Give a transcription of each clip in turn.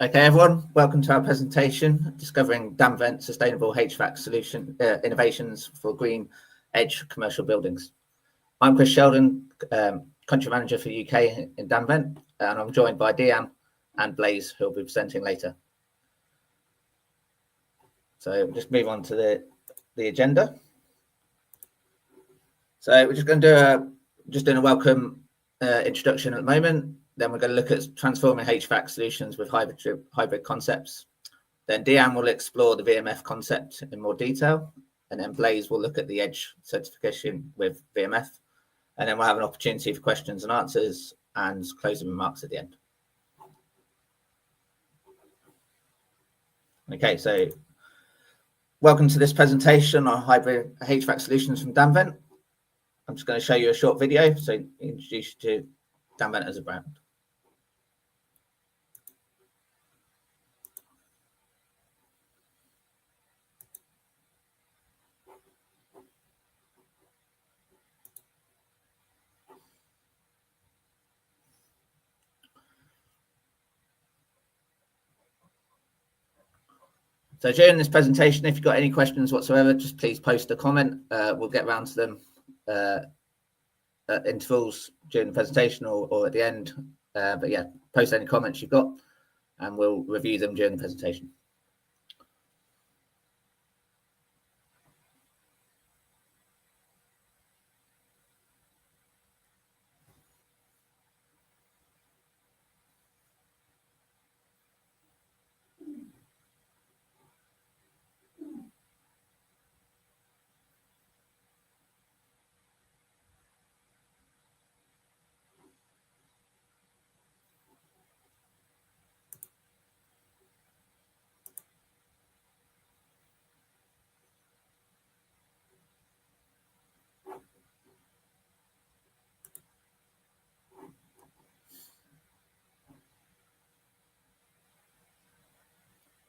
Okay, everyone, welcome to our presentation, Discovering Damvent Sustainable HVAC Solution Innovations for Green Edge Commercial Buildings. I'm Sheldon, Country Manager for UK in Damvent, and I'm joined by Deyan and Blaise, who will be presenting later. So we'll just move on to the agenda. So we're just going to do doing a welcome introduction at the moment. Then we're going to look at transforming HVAC solutions with hybrid concepts. Then Deyan will explore the VMF concept in more detail. And then Blaise will look at the Edge certification with VMF. And then we'll have an opportunity for questions and answers and closing remarks at the end. Okay, so welcome to this presentation on hybrid HVAC solutions from Damvent. I'm just going to show you a short video so introduce you to Damvent as a brand. So during this presentation, if you've got any questions whatsoever, just please post a comment. We'll get around to them at intervals during the presentation or at the end. But yeah, post any comments you've got and we'll review them during the presentation.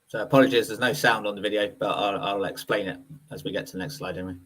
So apologies, there's no sound on the video, but I'll explain it as we get to the next slide anyway.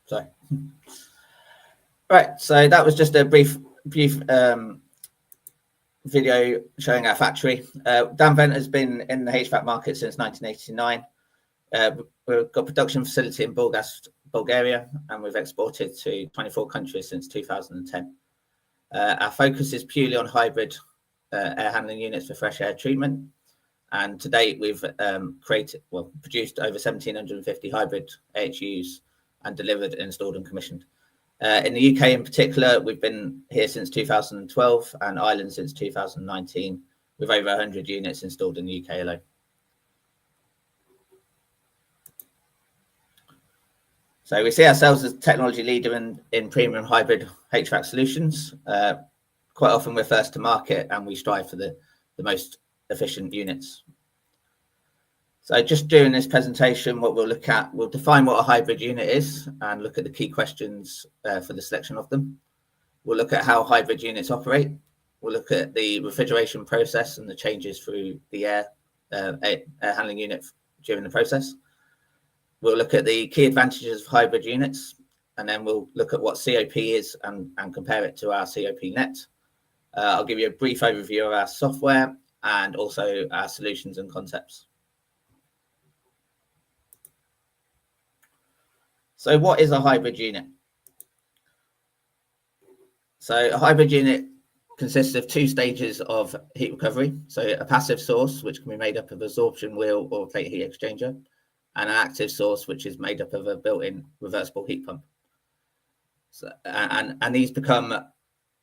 Sorry. Right, so that was just a brief video showing our factory. Damvent has been in the HVAC market since 1989. We've got a production facility in Burgas, Bulgaria, and we've exported to 24 countries since 2010. Our focus is purely on hybrid air handling units for fresh air treatment. And to date, we've produced over 1,750 hybrid AHUs and delivered, installed and commissioned. In the UK in particular, we've been here since 2012 and Ireland since 2019 with over 100 units installed in the UK alone. So we see ourselves as a technology leader in premium hybrid HVAC solutions. Quite often we're first to market and we strive for the most efficient units. So just during this presentation, what we'll look at, we'll define what a hybrid unit is and look at the key questions for the selection of them. We'll look at how hybrid units operate. We'll look at the refrigeration process and the changes through the air handling unit during the process. We'll look at the key advantages of hybrid units, and then we'll look at what COP is and compare it to our COP net. I'll give you a brief overview of our software and also our solutions and concepts. So what is a hybrid unit? So a hybrid unit consists of two stages of heat recovery. So a passive source, which can be made up of absorption wheel or plate heat exchanger, and an active source, which is made up of a built-in reversible heat pump. So, and these become,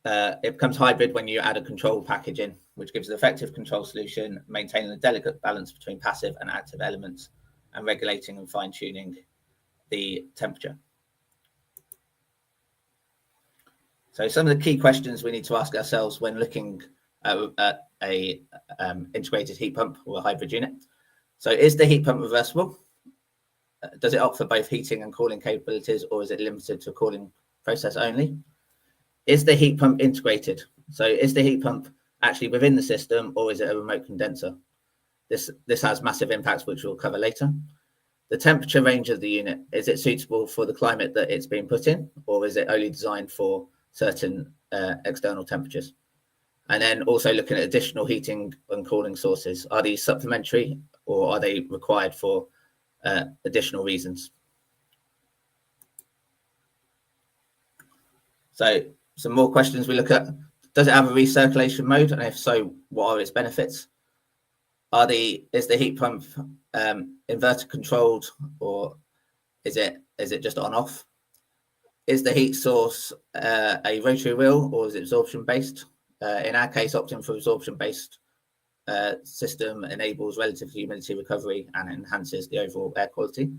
it becomes hybrid when you add a control package in, which gives an effective control solution, maintaining a delicate balance between passive and active elements and regulating and fine-tuning the temperature. So some of the key questions we need to ask ourselves when looking a integrated heat pump or a hybrid unit. So is the heat pump reversible? Does it offer both heating and cooling capabilities, or is it limited to a cooling process only? Is the heat pump integrated? So is the heat pump actually within the system, or is it a remote condenser? This has massive impacts, which we'll cover later. The temperature range of the unit, is it suitable for the climate that it's being put in, or is it only designed for certain external temperatures? And then also looking at additional heating and cooling sources. Are these supplementary, or are they required for additional reasons? So some more questions we look at. Does it have a recirculation mode? And if so, what are its benefits? Is the heat pump inverter controlled, or is it just on off? Is the heat source a rotary wheel, or is it absorption based? In our case, opting for absorption based system enables relative humidity recovery and enhances the overall air quality.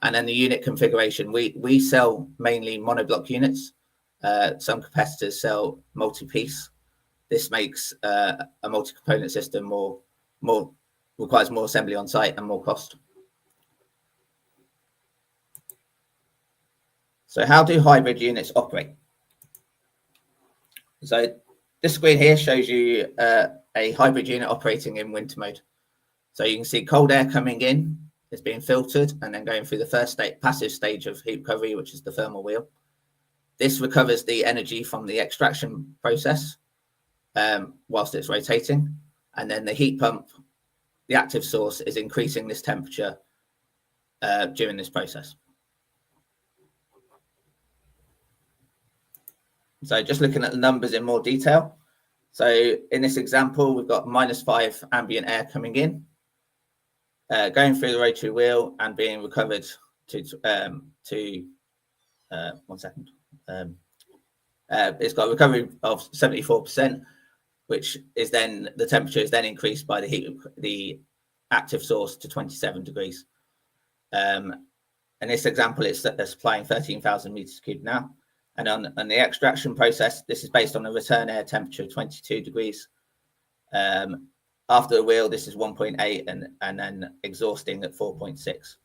And then the unit configuration, we sell mainly monoblock units. Some competitors sell multi-piece. This makes a multi-component system requires more assembly on site and more cost. So how do hybrid units operate? So this screen here shows you a hybrid unit operating in winter mode. So you can see cold air coming in, it's being filtered and then going through the first passive stage of heat recovery, which is the thermal wheel. This recovers the energy from the extraction process whilst it's rotating. And then the heat pump, the active source, is increasing this temperature during this process. So just looking at the numbers in more detail. So in this example, we've got -5 ambient air coming in, going through the rotary wheel and being recovered to 1 second. It's got a recovery of 74%, which is then the temperature is then increased by the active source to 27 degrees. In this example, it's supplying 13,000 meters cubed now. And on the extraction process, this is based on a return air temperature of 22 degrees. After the wheel, this is 1.8 and then exhausting at 4.6.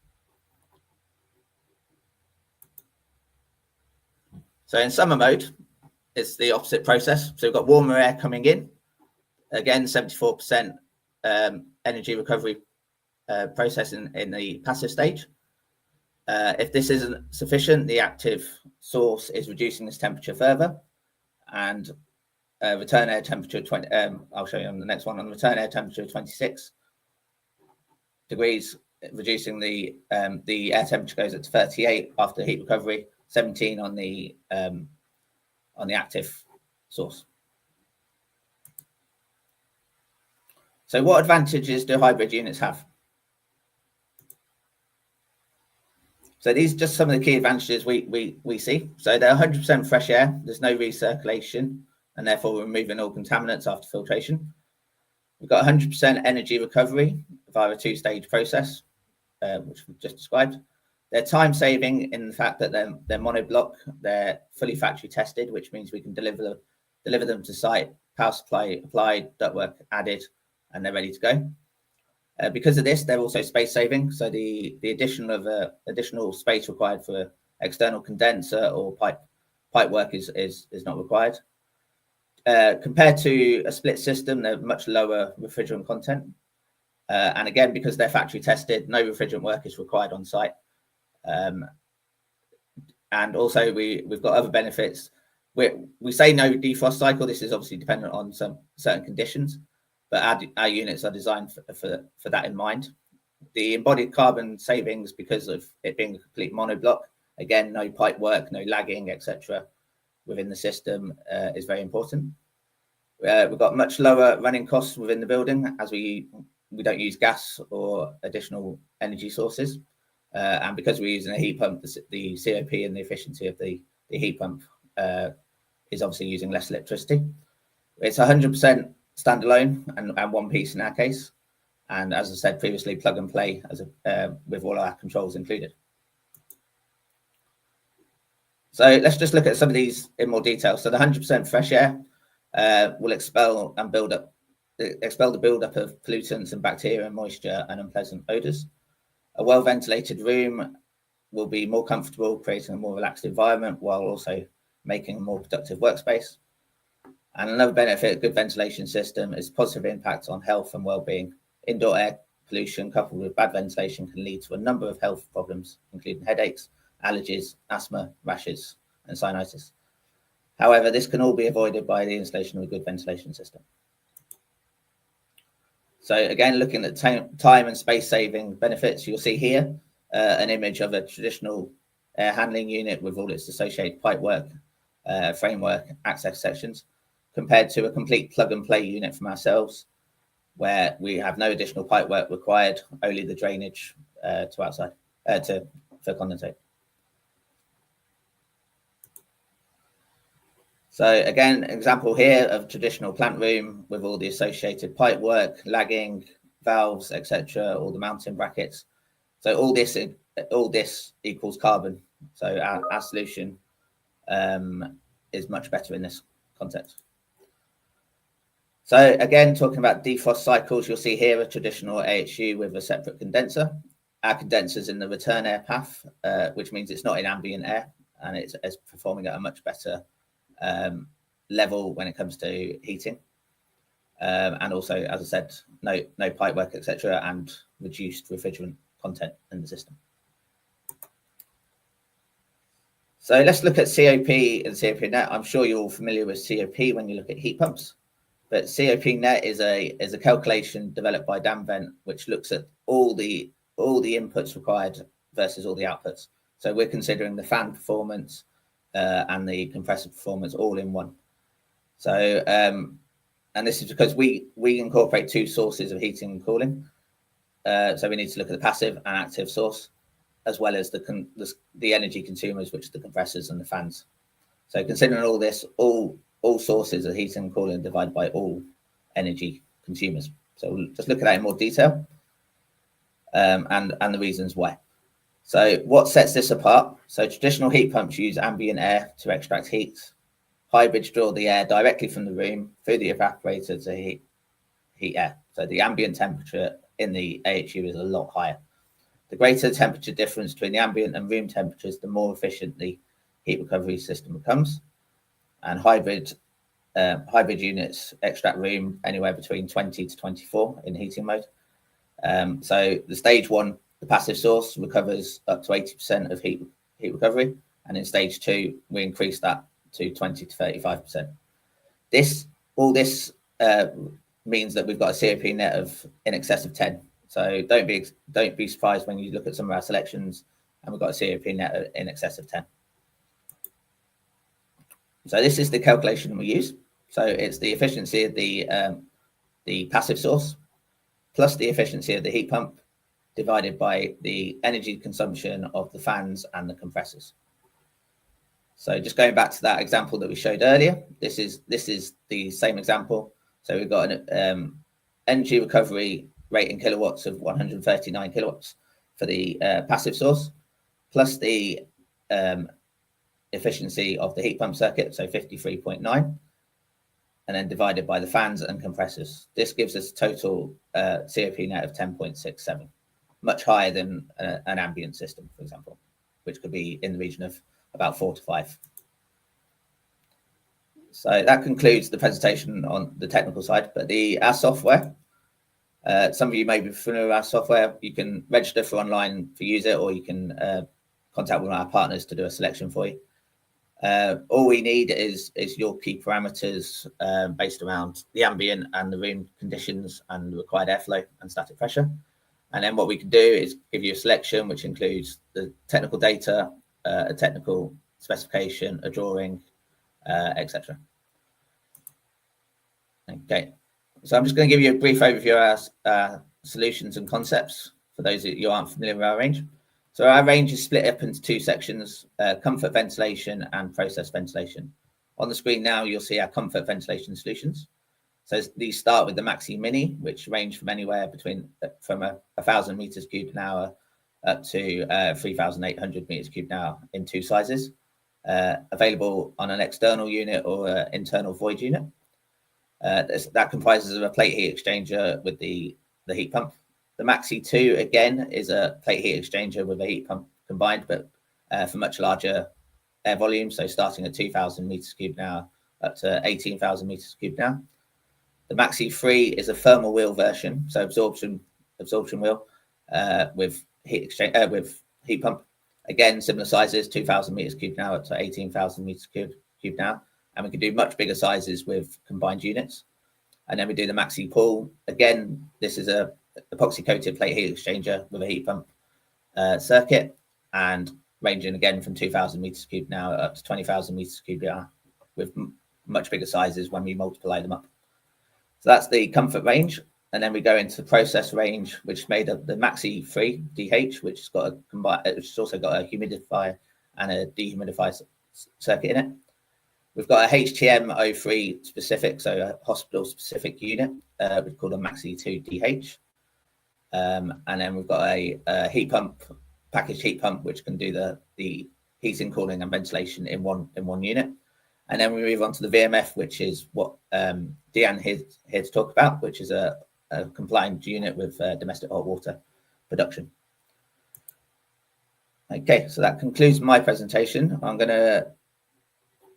So in summer mode, it's the opposite process. So we've got warmer air coming in. Again, 74% energy recovery process in the passive stage. If this isn't sufficient, the active source is reducing this temperature further, and return air temperature 20. I'll show you on the next one. On return air temperature 26 degrees, reducing the air temperature goes up to 38 after heat recovery, 17 on the active source. So, what advantages do hybrid units have? So these are just some of the key advantages we see. So they're 100% fresh air. There's no recirculation, and therefore removing all contaminants after filtration. We've got 100% energy recovery via a two-stage process, which we've just described. They're time-saving in the fact that they're monoblock. They're fully factory tested, which means we can deliver them to site, power supply applied, ductwork added, and they're ready to go. Because of this, they're also space saving. So the addition of additional space required for external condenser or pipe work is not required. Compared to a split system, they're much lower refrigerant content. And again, because they're factory tested, no refrigerant work is required on site. And also we've got other benefits. We say no defrost cycle. This is obviously dependent on some certain conditions, but our units are designed for that in mind. The embodied carbon savings, because of it being a complete monoblock, again, no pipe work, no lagging, etc. within the system is very important. We've got much lower running costs within the building, as we don't use gas or additional energy sources. And because we're using a heat pump, the COP and the efficiency of the heat pump is obviously using less electricity. It's 100% standalone and one piece in our case. And as I said previously, plug and play with all our controls included. So let's just look at some of these in more detail. So the 100% fresh air, will expel the buildup of pollutants and bacteria, moisture, and unpleasant odors. A well-ventilated room will be more comfortable, creating a more relaxed environment while also making a more productive workspace. And another benefit of a good ventilation system is positive impact on health and well-being. Indoor air pollution coupled with bad ventilation can lead to a number of health problems, including headaches, allergies, asthma, rashes, and sinusitis. However, this can all be avoided by the installation of a good ventilation system. So again, looking at time and space saving benefits, you'll see here an image of a traditional air handling unit with all its associated pipework, framework, access sections, compared to a complete plug and play unit from ourselves, where we have no additional pipework required, only the drainage to outside for condensate. So again, example here of traditional plant room with all the associated pipework, lagging, valves, etc., all the mounting brackets. So all this equals carbon. So our solution is much better in this context. So again, talking about defrost cycles, you'll see here a traditional AHU with a separate condenser. Our condenser is in the return air path, which means it's not in ambient air, and it's performing at a much better level when it comes to heating. And also, as I said, no pipework, etc., and reduced refrigerant content in the system. So let's look at COP and COP net. I'm sure you're all familiar with COP when you look at heat pumps, but COP net is a calculation developed by Damvent, which looks at all the inputs required versus all the outputs. So we're considering the fan performance and the compressor performance all in one. So and this is because we incorporate two sources of heating and cooling. So we need to look at the passive and active source, as well as the energy consumers, which are the compressors and the fans. So considering all this, all sources of heating and cooling divided by all energy consumers. So we'll just look at that in more detail and the reasons why. So what sets this apart? So traditional heat pumps use ambient air to extract heat. Hybrids draw the air directly from the room through the evaporator to heat air. So the ambient temperature in the AHU is a lot higher. The greater the temperature difference between the ambient and room temperatures, the more efficient the heat recovery system becomes. And hybrid units extract room anywhere between 20 to 24 in heating mode. So the stage one, the passive source, recovers up to 80% of heat recovery, and in stage two, we increase that to 20 to 35%. All this means that we've got a COP net of in excess of 10. So don't be surprised when you look at some of our selections and we've got a COP net in excess of 10. So this is the calculation we use. So it's the efficiency of the passive source plus the efficiency of the heat pump divided by the energy consumption of the fans and the compressors. So just going back to that example that we showed earlier, this is the same example. So we've got an energy recovery rate in kilowatts of 139 kilowatts for the passive source, plus the efficiency of the heat pump circuit, so 53.9, and then divided by the fans and compressors. This gives us a total COP net of 10.67, much higher than an ambient system, for example, which could be in the region of about 4 to 5. So that concludes the presentation on the technical side, but our software, some of you may be familiar with our software. You can register for online to use it, or you can contact one of our partners to do a selection for you. All we need is your key parameters based around the ambient and the room conditions and the required airflow and static pressure. And then what we can do is give you a selection which includes the technical data, a technical specification, a drawing, etc. Okay, so I'm just going to give you a brief overview of our solutions and concepts for those of you who aren't familiar with our range. So our range is split up into two sections, comfort ventilation and process ventilation. On the screen now, you'll see our comfort ventilation solutions. So these start with the Maxi Mini, which range from anywhere from 1,000 meters cubed an hour up to 3,800 meters cubed an hour in two sizes, available on an external unit or an internal void unit. That comprises of a plate heat exchanger with the heat pump. The Maxi 2 again is a plate heat exchanger with a heat pump combined, but for much larger air volume. So starting at 2,000 meters cubed an hour up to 18,000 meters cubed an hour. The Maxi 3 is a thermal wheel version, so absorption wheel with heat pump. Again, similar sizes, 2,000 meters cubed an hour up to 18,000 meters cubed an hour. And we can do much bigger sizes with combined units. And then we do the Maxi Pool. Again, this is a epoxy coated plate heat exchanger with a heat pump circuit, and ranging again from 2,000 meters cubed an hour up to 20,000 meters cubed an hour with much bigger sizes when we multiply them up. So that's the comfort range. And then we go into the process range, which is made of the Maxi 3 DH, which has also got a humidifier and a dehumidifier circuit in it. We've got a HTM03 specific, so a hospital specific unit, we call a Maxi 2 DH. And then we've got a heat pump, packaged heat pump, which can do the heating, cooling, and ventilation in one unit. And then we move on to the VMF, which is what Deyan here to talk about, which is a compliant unit with domestic hot water production. Okay, so that concludes my presentation. I'm going to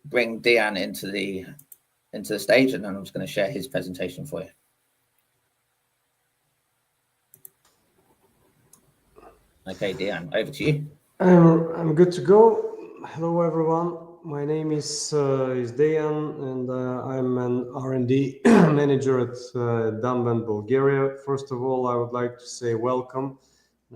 bring Deyan into the stage, and then I'm just going to share his presentation for you. Okay, Deyan, over to you. I'm good to go. Hello, everyone. My name is Deyan, and I'm an R&D manager at Damvent, Bulgaria. First of all, I would like to say welcome.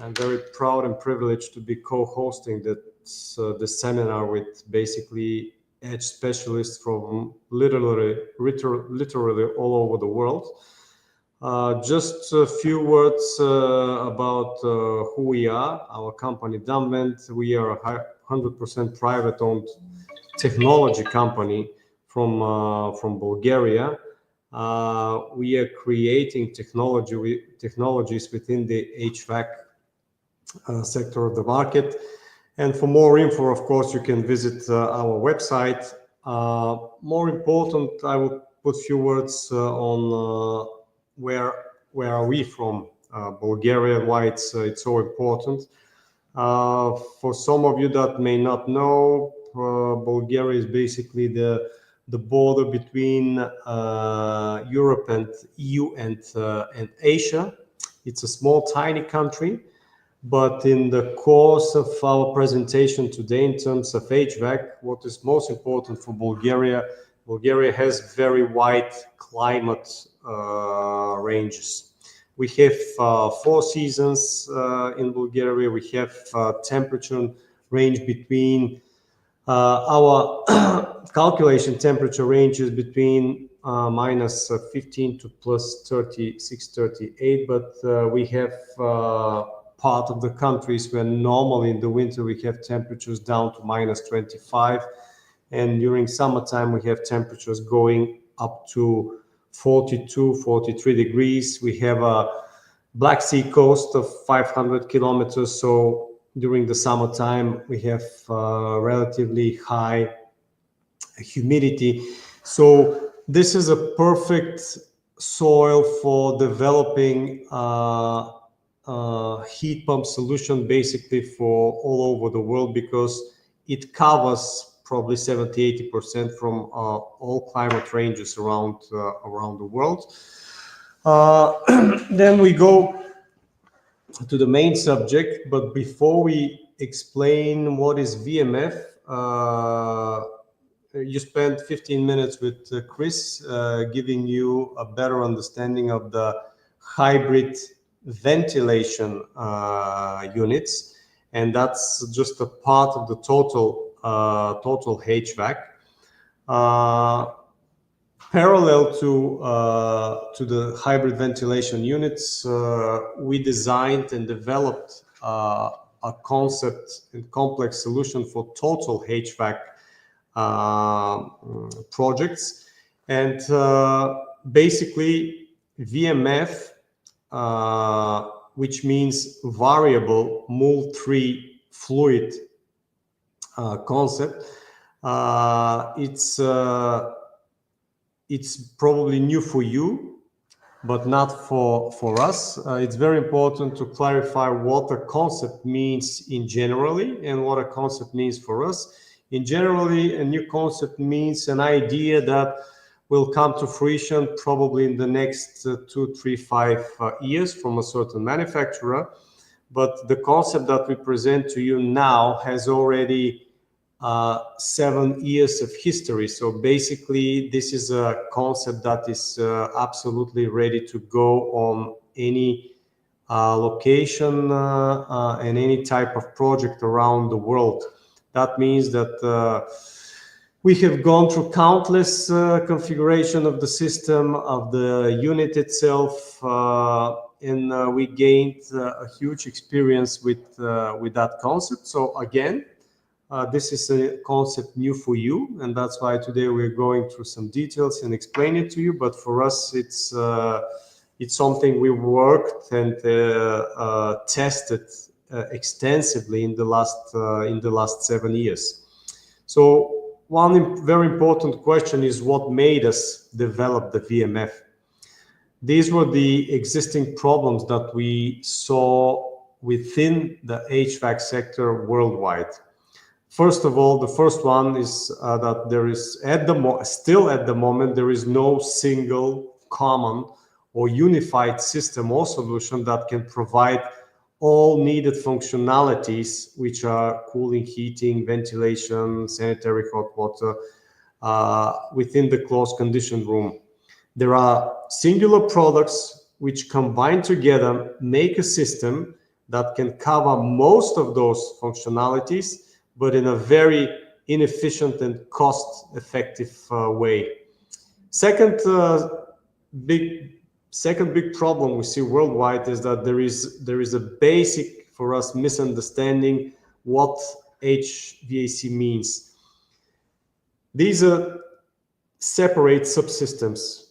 I'm very proud and privileged to be co-hosting this seminar with basically edge specialists from literally all over the world. Just a few words about who we are. Our company Damvent, we are a 100% private-owned technology company from Bulgaria. We are creating technologies within the HVAC sector of the market. And for more info, of course, you can visit our website. More important, I will put a few words on where are we from, Bulgaria, and why it's so important. For some of you that may not know, Bulgaria is basically the border between Europe and EU and Asia. It's a small, tiny country. But in the course of our presentation today, in terms of HVAC, what is most important for Bulgaria, Bulgaria has very wide climate ranges. We have 4 seasons in Bulgaria. We have temperature range between our calculation temperature ranges between minus 15 to plus 36, 38. But we have part of the countries where normally in the winter we have temperatures down to minus 25, and during summertime we have temperatures going up to 42, 43 degrees. We have a Black Sea coast of 500 kilometers, so during the summertime we have relatively high humidity. So this is a perfect soil for developing heat pump solution basically for all over the world, because it covers probably 70-80% from all climate ranges around the world. Then we go to the main subject, but before we explain what is VMF, you spent 15 minutes with Chris giving you a better understanding of the hybrid ventilation units, and that's just a part of the total HVAC. Parallel to the hybrid ventilation units, we designed and developed a concept and complex solution for total HVAC projects, and basically VMF, which means variable mold-free fluid concept. It's it's probably new for you, but not for us. It's very important to clarify what a concept means in generally and what a concept means for us. In generally, a new concept means an idea that will come to fruition probably in the next 2, 3, 5 years from a certain manufacturer. But the concept that we present to you now has already 7 years of history. So basically, this is a concept that is absolutely ready to go on any location and any type of project around the world. That means that we have gone through countless configuration of the system, of the unit itself, and we gained a huge experience with that concept. So again, this is a concept new for you, and that's why today we're going through some details and explain it to you. But for us, it's something we worked and tested extensively in the last 7 years. So one very important question is what made us develop the VMF. These were the existing problems that we saw within the HVAC sector worldwide. First of all, the first one is that there is still at the moment there is no single common or unified system or solution that can provide all needed functionalities, which are cooling, heating, ventilation, sanitary hot water within the closed conditioned room. There are singular products which combined together make a system that can cover most of those functionalities, but in a very inefficient and cost-effective way. Second big problem we see worldwide is that there is a basic for us misunderstanding what HVAC means. These are separate subsystems.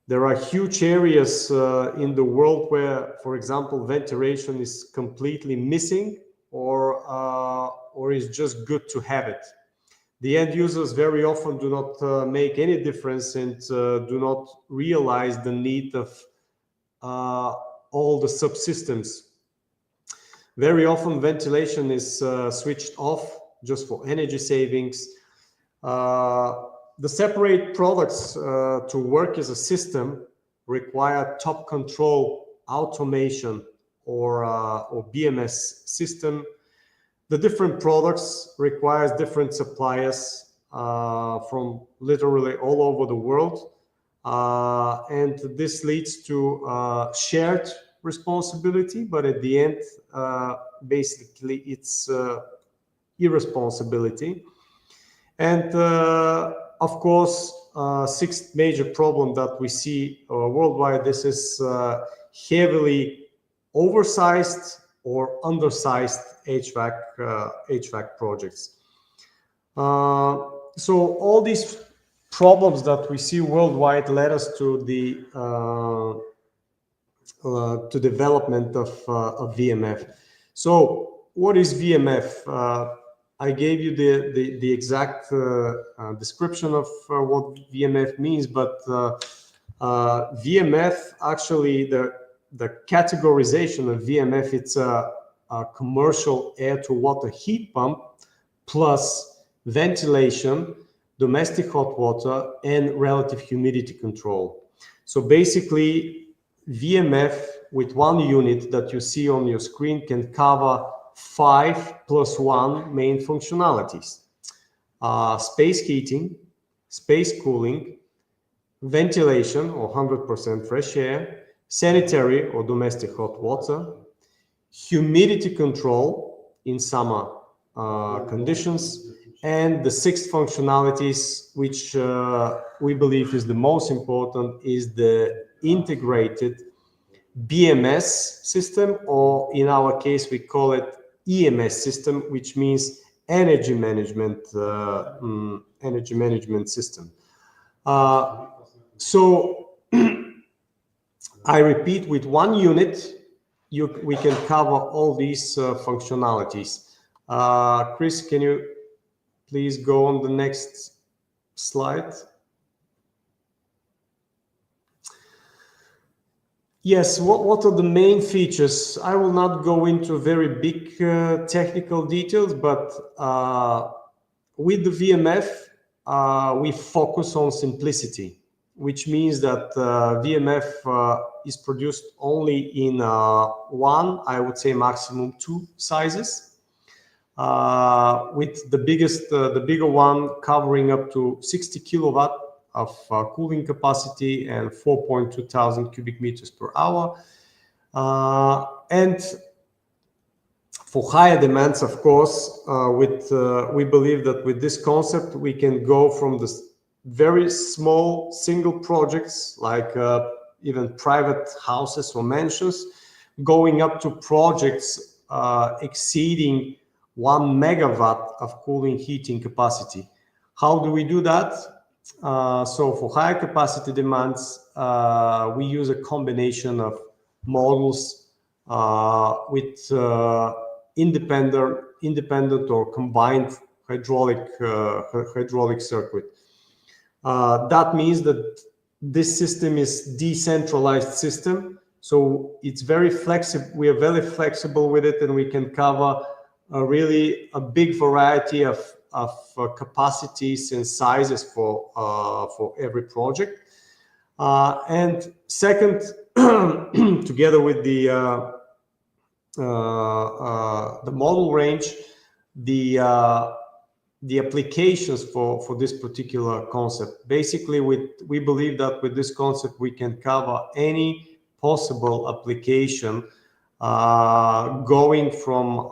There are huge areas in the world where, for example, ventilation is completely missing or is just good to have it. The end users very often do not make any difference and do not realize the need of all the subsystems. Very often ventilation is switched off just for energy savings. The separate products to work as a system require top control, automation, or BMS system. The different products requires different suppliers from literally all over the world. And this leads to shared responsibility, but at the end, basically it's irresponsibility. And of course, sixth major problem that we see worldwide, this is heavily oversized or undersized HVAC projects. So all these problems that we see worldwide led us to the to development of VMF. So what is VMF? I gave you the exact description of what VMF means, but VMF actually the categorization of VMF, it's a commercial air to water heat pump plus ventilation, domestic hot water, and relative humidity control. So basically, VMF with one unit that you see on your screen can cover 5+1 main functionalities: space heating, space cooling, ventilation or 100% fresh air, sanitary or domestic hot water, humidity control in summer conditions, and the sixth functionalities, which we believe is the most important, is the integrated BMS system, or in our case we call it EMS system, which means energy management system. So I repeat, with one unit we can cover all these functionalities. Chris, can you please go on the next slide? Yes, what are the main features? I will not go into very big technical details, but with the VMF, we focus on simplicity, which means that VMF is produced only in one, I would say maximum two sizes, with the bigger one covering up to 60 kilowatt of cooling capacity and 4.2 thousand cubic meters per hour. And for higher demands, of course, we believe that with this concept, we can go from the very small single projects, like even private houses or mansions, going up to projects exceeding 1 megawatt of cooling heating capacity. How do we do that? So for higher capacity demands, we use a combination of models with independent or combined hydraulic circuit. That means that this system is decentralized system, so it's very flexible. We are very flexible with it, and we can cover really a big variety of capacities and sizes for every project. And second, together with the model range, the applications for this particular concept. Basically, we believe that with this concept we can cover any possible application, going from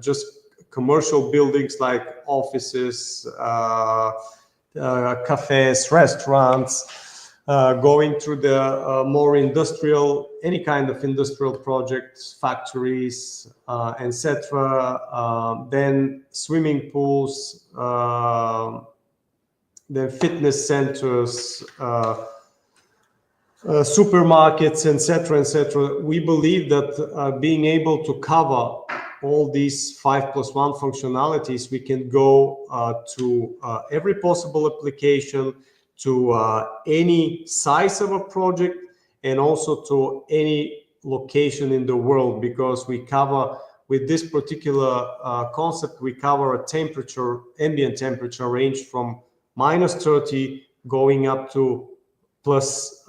just commercial buildings like offices, cafes, restaurants, going through the more industrial, any kind of industrial projects, factories, etc. Then swimming pools, then fitness centers, supermarkets, etc., etc. We believe that being able to cover all these 5+1 functionalities, we can go to every possible application, to any size of a project, and also to any location in the world, because we cover, with this particular concept, we cover a temperature, ambient temperature range from -30 going up to plus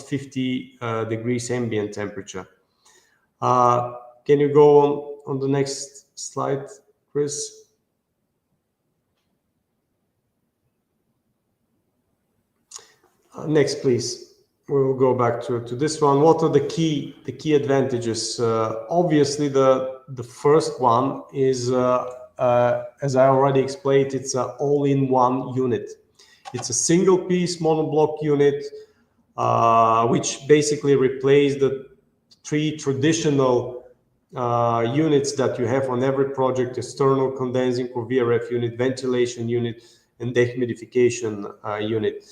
50 degrees ambient temperature. Can you go on the next slide, Chris? Next, please. We will go back to this one. What are the key advantages? Obviously, the first one is, as I already explained, it's an all-in-one unit. It's a single-piece monoblock unit, which basically replaced the 3 traditional units that you have on every project: external condensing or VRF unit, ventilation unit, and dehumidification unit.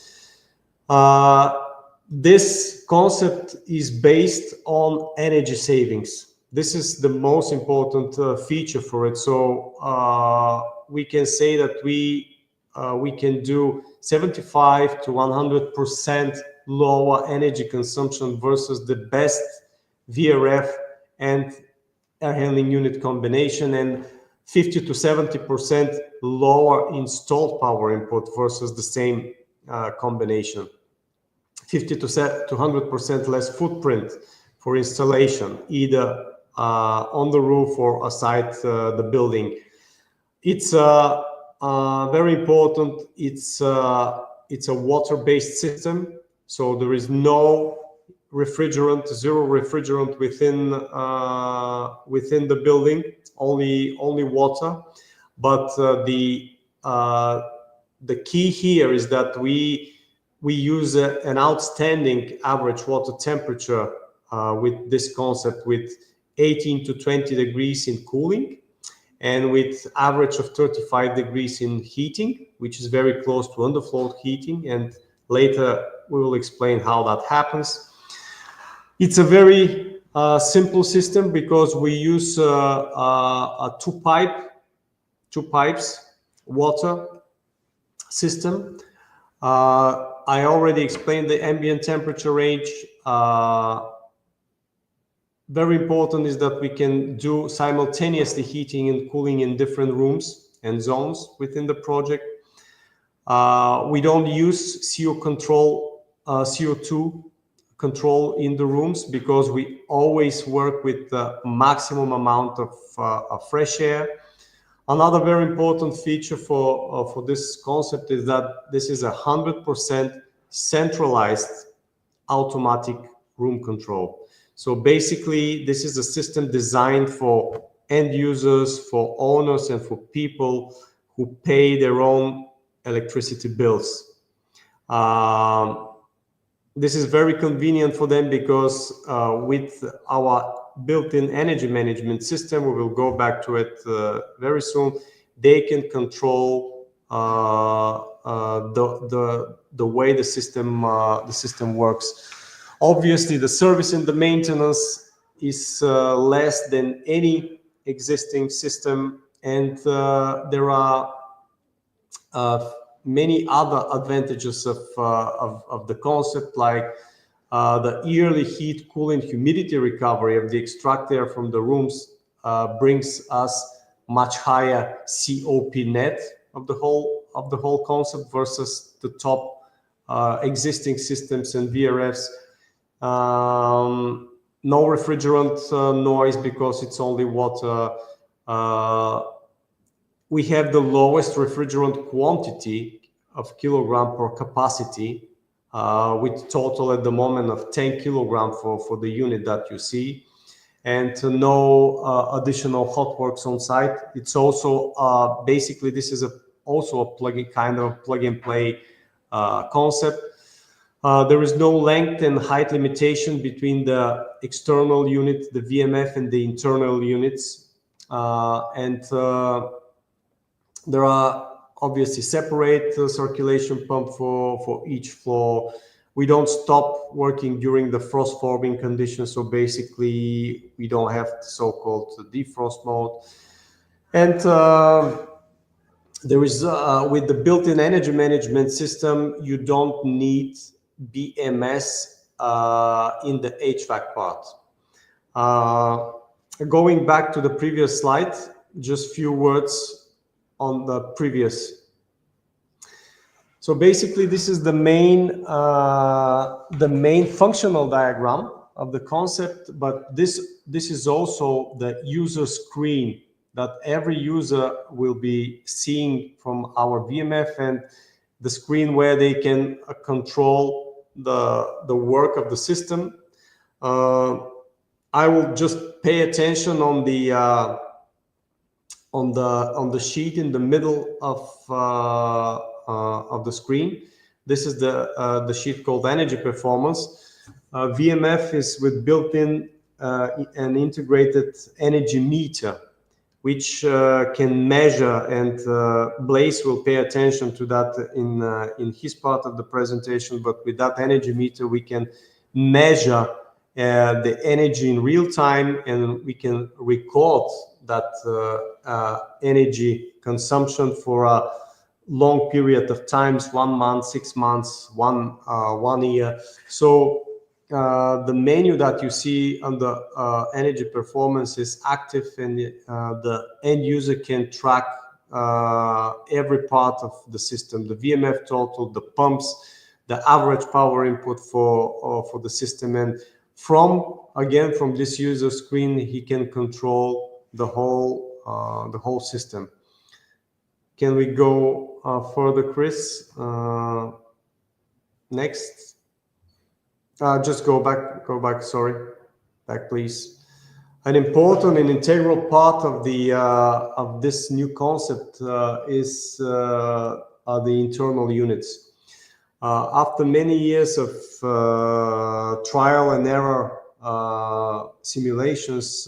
This concept is based on energy savings. This is the most important feature for it. So we can say that we can do 75 to 100% lower energy consumption versus the best VRF and air handling unit combination, and 50 to 70% lower installed power input versus the same combination. 50 to 100% less footprint for installation, either on the roof or aside the building. It's very important. It's a water-based system, so there is no refrigerant, zero refrigerant within the building, only water. But the key here is that we use an outstanding average water temperature with this concept, with 18 to 20 degrees in cooling, and with average of 35 degrees in heating, which is very close to underfloor heating. And later we will explain how that happens. It's a very simple system because we use a two pipes water system. I already explained the ambient temperature range. Very important is that we can do simultaneously heating and cooling in different rooms and zones within the project. We don't use CO2 control in the rooms because we always work with the maximum amount of fresh air. Another very important feature for this concept is that this is 100% centralized automatic room control. So basically, this is a system designed for end users, for owners, and for people who pay their own electricity bills. This is very convenient for them because with our built-in energy management system, we will go back to it very soon, they can control the way the system works. Obviously, the service and the maintenance is less than any existing system, and there are many other advantages of the concept, like the yearly heat, cool, and humidity recovery of the extract air from the rooms brings us much higher COP net of the whole concept versus the top existing systems and VRFs. No refrigerant noise because it's only water. We have the lowest refrigerant quantity of kilogram per capacity, with total at the moment of 10 kilogram for the unit that you see, and no additional hot works on site. It's also basically this is also a plug and play concept. There is no length and height limitation between the external unit, the VMF, and the internal units, and there are obviously separate circulation pump for each floor. We don't stop working during the frost forming conditions, so basically we don't have the so-called defrost mode. And there is with the built-in energy management system, you don't need BMS in the HVAC part. Going back to the previous slide, just few words on the previous. So basically, this is the main functional diagram of the concept, but this is also the user screen that every user will be seeing from our VMF, and the screen where they can control the work of the system. I will just pay attention on the sheet in the middle of the screen. This is the sheet called Energy Performance. VMF is with built-in an integrated energy meter, which can measure, and Blaise will pay attention to that in his part of the presentation. But with that energy meter, we can measure the energy in real time, and we can record that energy consumption for a long period of times, 1 month, 6 months, 1 year. So the menu that you see on the energy performance is active, and the end user can track every part of the system, the VMF total, the pumps, the average power input for the system, and from this user screen he can control the whole system. Can we go further, Chris? Next. Just go back. Sorry, back, please. An important and integral part of this new concept is the internal units. After many years of trial and error simulations,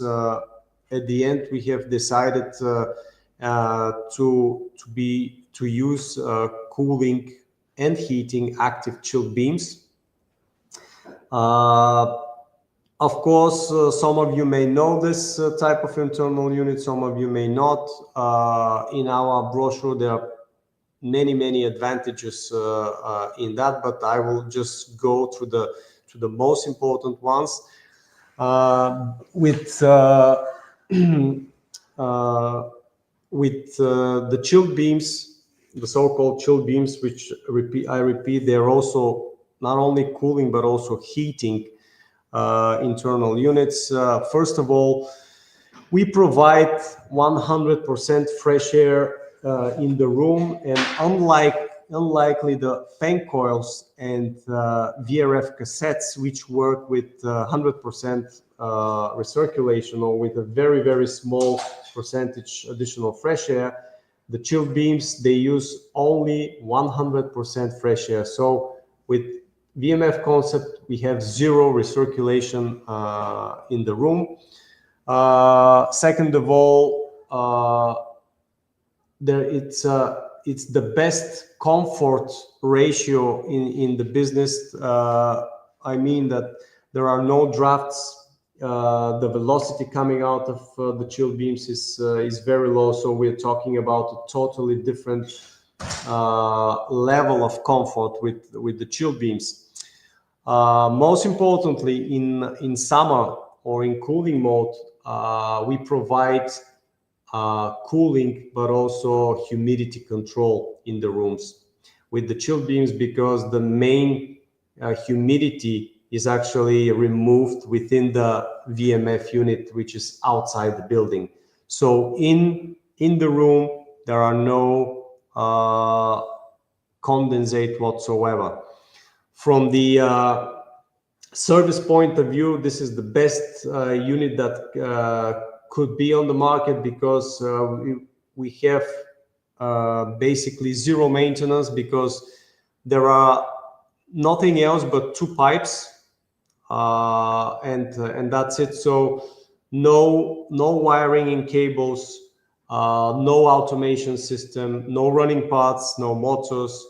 at the end we have decided to use cooling and heating active chilled beams. Of course, some of you may know this type of internal unit, some of you may not. In our brochure, there are many advantages in that, but I will just go to the most important ones. With the chill beams, the so-called chill beams, which I repeat, they're also not only cooling but also heating internal units. First of all, we provide 100% fresh air in the room, and unlikely the fan coils and VRF cassettes, which work with 100% recirculation or with a very small percentage additional fresh air, the chill beams, they use only 100% fresh air. So with VMF concept, we have zero recirculation in the room. Second of all, it's the best comfort ratio in the business. I mean that there are no drafts. The velocity coming out of the chill beams is very low, so we're talking about a totally different level of comfort with the chill beams. Most importantly, in summer or in cooling mode, we provide cooling but also humidity control in the rooms with the chill beams, because the main humidity is actually removed within the VMF unit, which is outside the building. So in the room there are no condensate whatsoever. From the service point of view, this is the best unit that could be on the market, because we have basically zero maintenance, because there are nothing else but two pipes, and that's it. So no wiring in cables, no automation system, no running parts, no motors,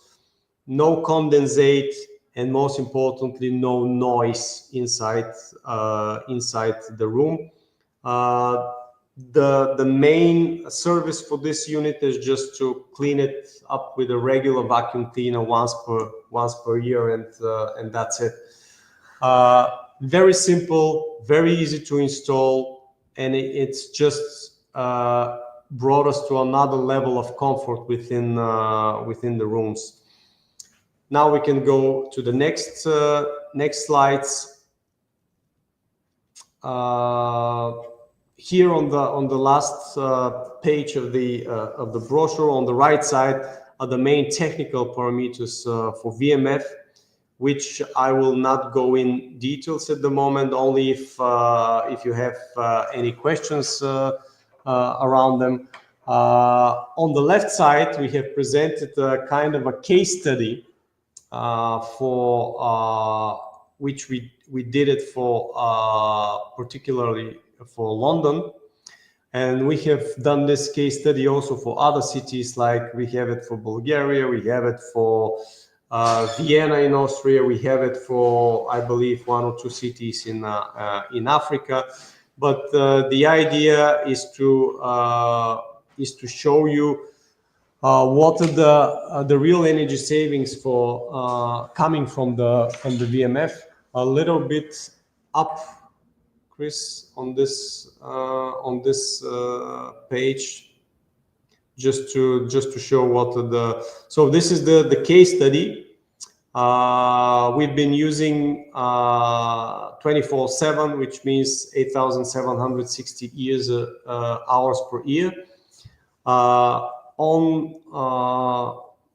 no condensate, and most importantly, no noise inside the room. The main service for this unit is just to clean it up with a regular vacuum cleaner once per year, and that's it. Very simple, very easy to install, and it's just brought us to another level of comfort within the rooms. Now we can go to the next slides. Here on the last page of the brochure, on the right side, are the main technical parameters for VMF, which I will not go in details at the moment. Only if you have any questions around them. On the left side, we have presented a kind of a case study for which we did it for particularly for London, and we have done this case study also for other cities, like we have it for Bulgaria, we have it for Vienna in Austria, we have it for, I believe, one or two cities in Africa. But the idea is to show you what are the real energy savings for coming from the VMF. A little bit up, Chris, on this page, just to show what are the. So this is the case study. We've been using 24/7, which means 8,760 hours per year.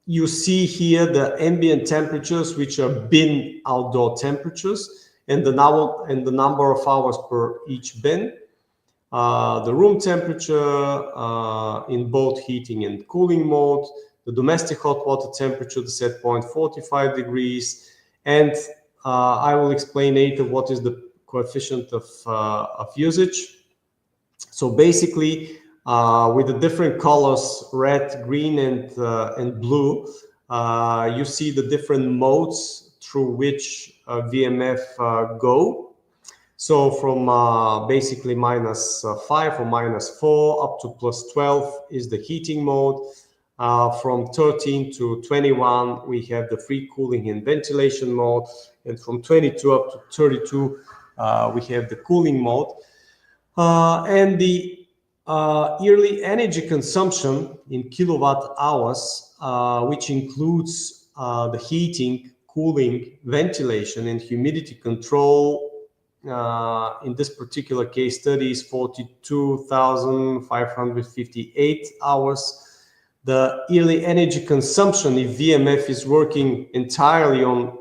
You see here the ambient temperatures, which are bin outdoor temperatures, and the number of hours per each bin. The room temperature in both heating and cooling mode, the domestic hot water temperature, the set point 45 degrees, and I will explain later what is the coefficient of usage. So basically, with the different colors, red, green, and blue, you see the different modes through which VMF go. So from basically -5 or -4 up to +12 is the heating mode. From 13 to 21, we have the free cooling and ventilation mode. And from 22 up to 32, we have the cooling mode. And the yearly energy consumption in kilowatt hours, which includes the heating, cooling, ventilation, and humidity control, in this particular case study is 42,558 hours. The yearly energy consumption, if VMF is working entirely on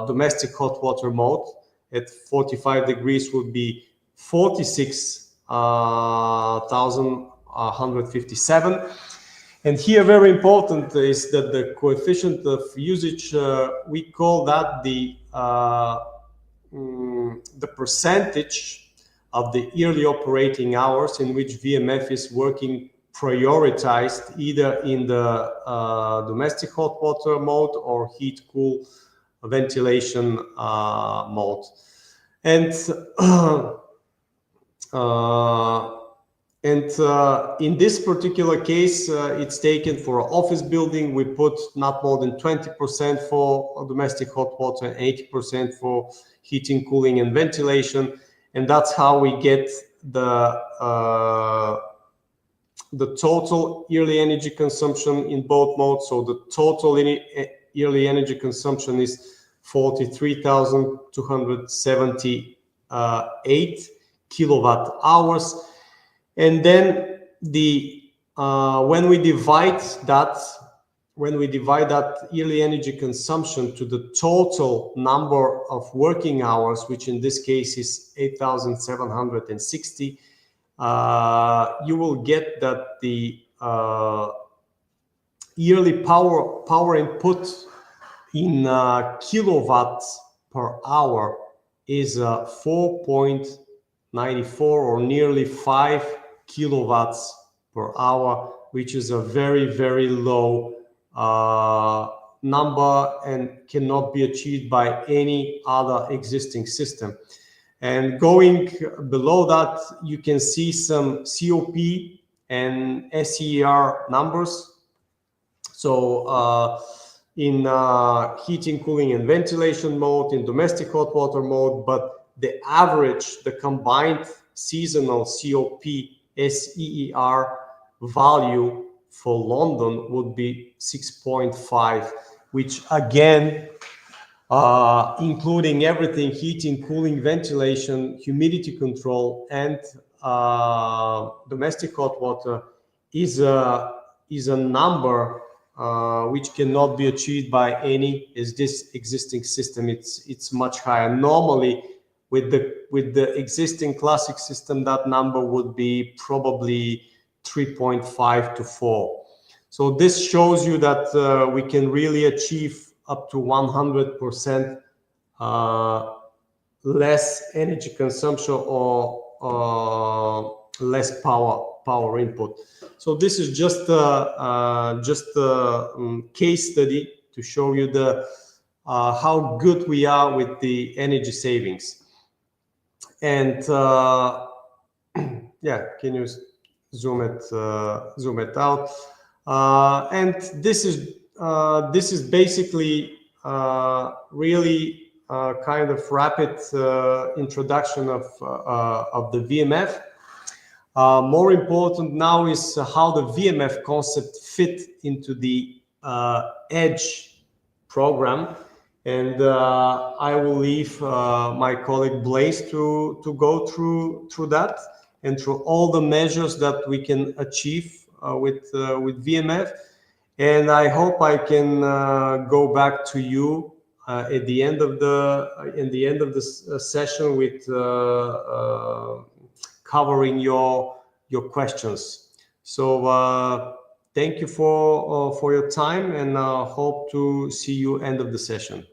domestic hot water mode at 45 degrees, would be 46,157. And here, very important is that the coefficient of usage, we call that the percentage of the yearly operating hours in which VMF is working prioritized either in the domestic hot water mode or heat cool ventilation mode. And in this particular case, it's taken for an office building. We put not more than 20% for domestic hot water and 80% for heating, cooling, and ventilation. And that's how we get the total yearly energy consumption in both modes. So the total yearly energy consumption is 43,278 kilowatt hours. And then when we divide that yearly energy consumption to the total number of working hours, which in this case is 8,760, you will get that the yearly power input in kilowatts per hour is 4.94 or nearly 5 kilowatts per hour, which is a very, very low number and cannot be achieved by any other existing system. And going below that, you can see some COP and SEER numbers. So in heating, cooling, and ventilation mode, in domestic hot water mode, but the average, the combined seasonal COP SEER value for London would be 6.5, which again, including everything, heating, cooling, ventilation, humidity control, and domestic hot water, is a number which cannot be achieved by any existing system. It's much higher. Normally, with the existing classic system, that number would be probably 3.5 to 4. So this shows you that we can really achieve up to 100% less energy consumption or less power input. So this is just a case study to show you how good we are with the energy savings. And yeah, can you zoom it out? And this is basically really kind of rapid introduction of the VMF. More important now is how the VMF concept fit into the Edge program. And I will leave my colleague Blaise to go through that and through all the measures that we can achieve with VMF. And I hope I can go back to you at the end of this session with covering your questions. So thank you for your time, and hope to see you end of the session.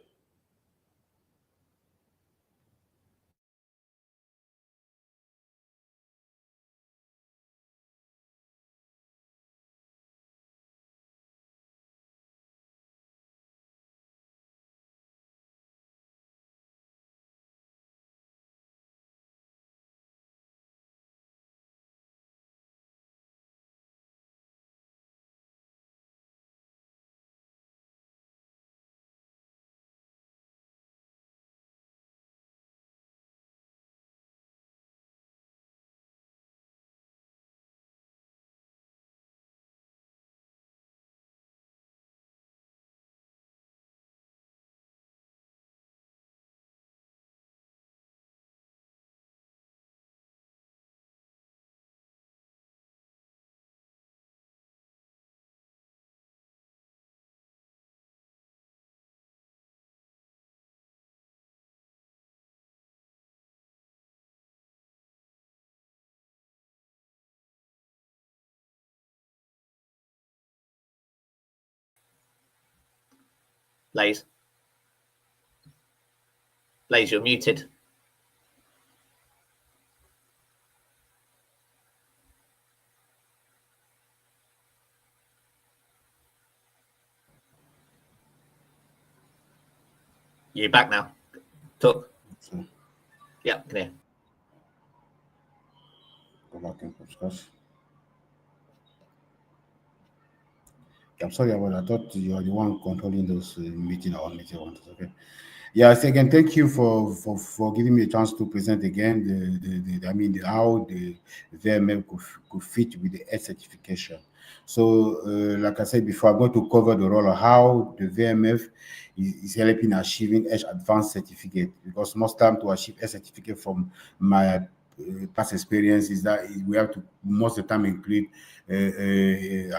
Blaise. Blaise, you're muted. You're back now. Talk. Yeah, clear. Go back and discuss. I'm sorry about that. I thought you are the one controlling those meeting or meeting ones. Okay. Yeah, so again, thank you for giving me a chance to present again how the VMF could fit with the edge certification. So, like I said before, I'm going to cover the role of how the VMF is helping achieving edge advanced certificate, because most time to achieve edge certificate from my past experience is that we have to most of the time include the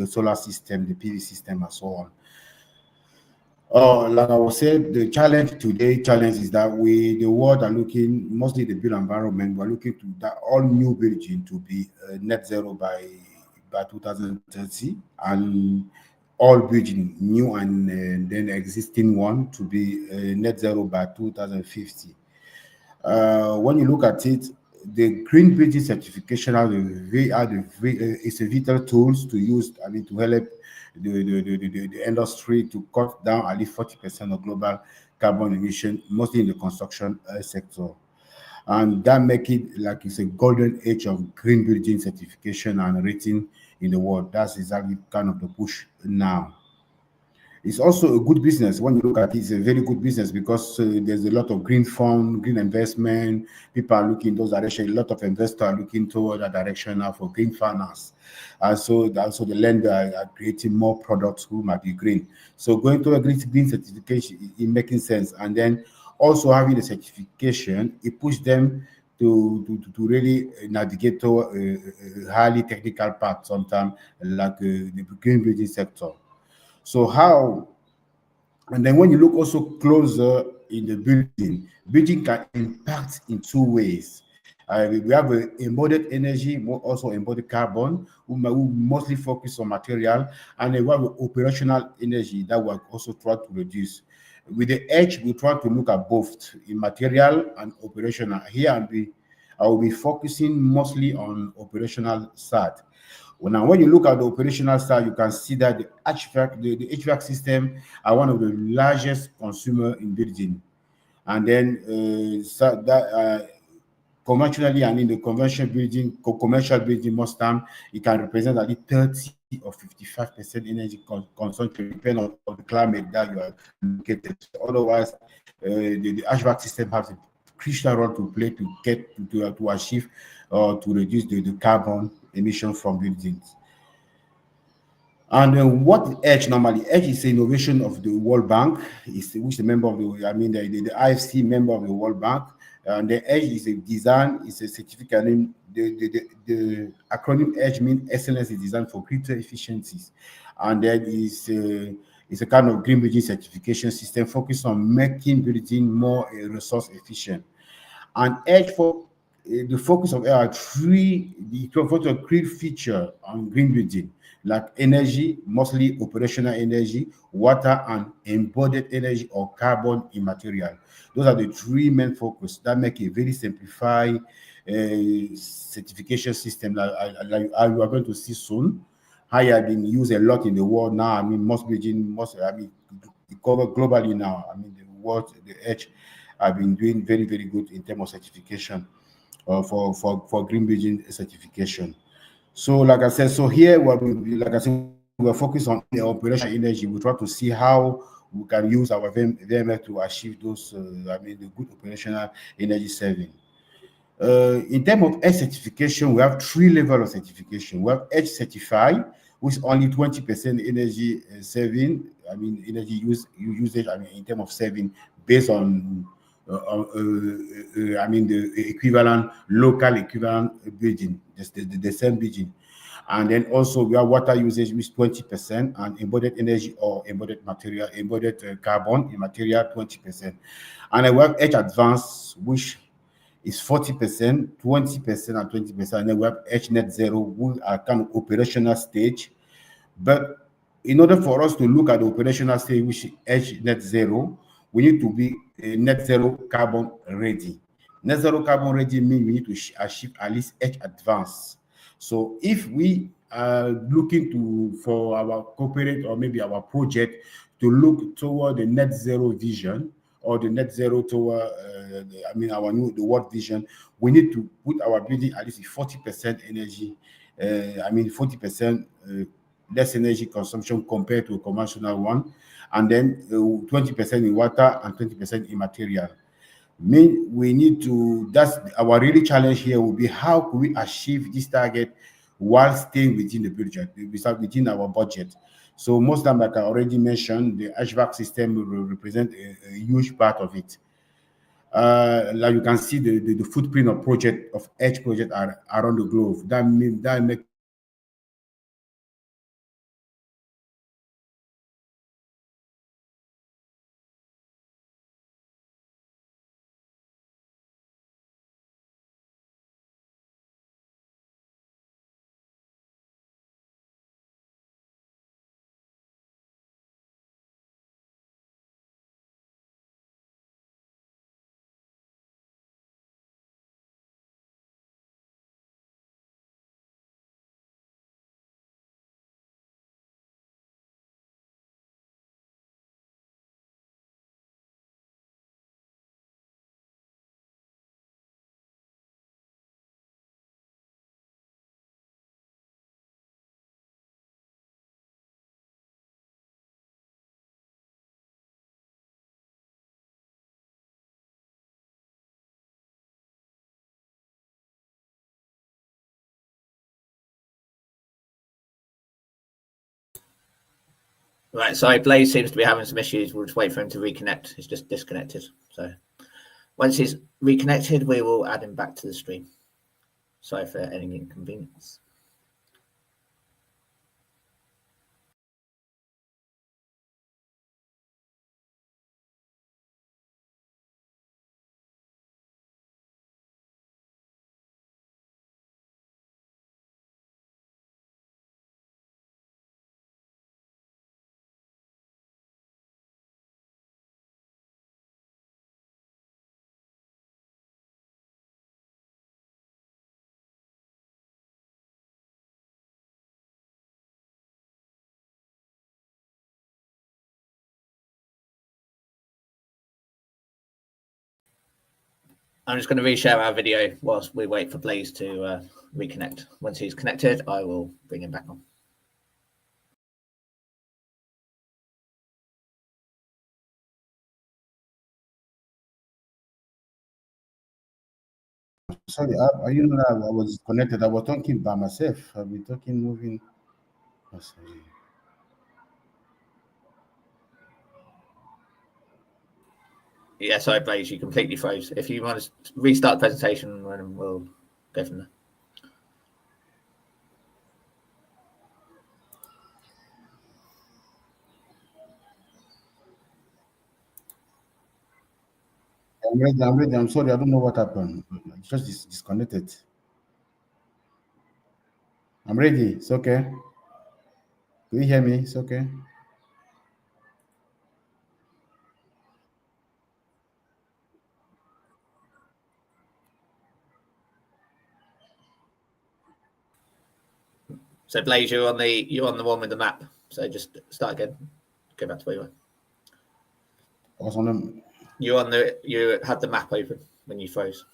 solar system, the PV system, and so on. Like I was saying, the challenge is that the world are looking, mostly the built environment, we're looking to that all new building to be net zero by 2030, and all building, new and then existing one, to be net zero by 2050. When you look at it, the green building certification is a vital tools to use. I mean, to help the industry to cut down at least 40% of global carbon emission, mostly in the construction sector, and that make it like it's a golden age of green building certification and rating in the world. That's exactly kind of the push now. It's also a good business. When you look at it, it's a very good business, because there's a lot of green fund, green investment. People are looking in those directions. A lot of investors are looking toward that direction now for green finance. And so also the lender are creating more products who might be green. So going to a green certification is making sense. And then also having the certification, it pushes them to really navigate to a highly technical path sometimes, like the green building sector. So how, and then when you look also closer in the building can impact in two ways. We have embodied energy, also embodied carbon, who mostly focus on material, and we have operational energy that we also try to reduce. With the edge, we try to look at both in material and operational. Here, I will be focusing mostly on operational side. Well, now, when you look at the operational side, you can see that the HVAC system are one of the largest consumer in building. And then conventionally, and in the commercial building, most time it can represent at least 30 or 55% energy consumption, depending on the climate that you are located. Otherwise, the HVAC system has a crucial role to play to achieve or to reduce the carbon emission from buildings. And what EDGE normally? EDGE is an innovation of the World Bank, which is a member of the IFC member of the World Bank. And the EDGE is a design, it's a certificate. And the acronym EDGE means excellence in design for greater efficiencies. And then it's a kind of green building certification system focused on making building more resource efficient. And EDGE the focus of are three feature on green building, like energy, mostly operational energy, water, and embodied energy or carbon immaterial. Those are the three main focus that make a very simplified certification system like you are going to see soon. How it has been used a lot in the world now. I mean, it cover globally now. I mean, the EDGE have been doing very, very good in terms of certification. For green building certification. So, like I said, we're focused on the operational energy. We try to see how we can use our VMF to achieve those, the good operational energy saving. In terms of edge certification, we have three levels of certification. We have edge certified, which is only 20% energy saving. Energy usage. In terms of saving, based on the equivalent local equivalent building, the same building. And then also we have water usage, which is 20%, and embodied energy or embodied material, embodied carbon in material, 20%. And then we have edge advanced, which is 40%, 20%, and 20%. And then we have edge net zero, which are kind of operational stage. But in order for us to look at the operational state, which is H net zero, we need to be net zero carbon ready. Net zero carbon ready means we need to achieve at least H advance. So if we are looking for our corporate or maybe our project to look toward the net zero vision or the net zero toward, the world vision, we need to put our building at least 40% energy, 40% less energy consumption compared to a conventional one, and then 20% in water and 20% in material. We need to, that's our really challenge here will be how can we achieve this target while staying within the budget, within our budget. So most of them, like I already mentioned, the HVAC system will represent a huge part of it. Like you can see the footprint of Edge project are around the globe. That makes Right, sorry, Blaise seems to be having some issues. We'll just wait for him to reconnect. He's just disconnected. So once he's reconnected, we will add him back to the stream. Sorry for any inconvenience. I'm just going to reshare our video whilst we wait for Blaise to reconnect. Once he's connected, I will bring him back on. sorry, you know that I was connected. I was talking by myself. I've been talking, moving. Oh, sorry. Yeah, sorry, Blaise, you completely froze. If you want to restart the presentation, we'll go from there. I'm ready. I'm sorry. I don't know what happened. It's just disconnected. I'm ready. It's okay. Do you hear me? It's okay. So Blaise, you're on the one with the map. So just start again. Go back to where you were. I was on them. You had the map open when you froze.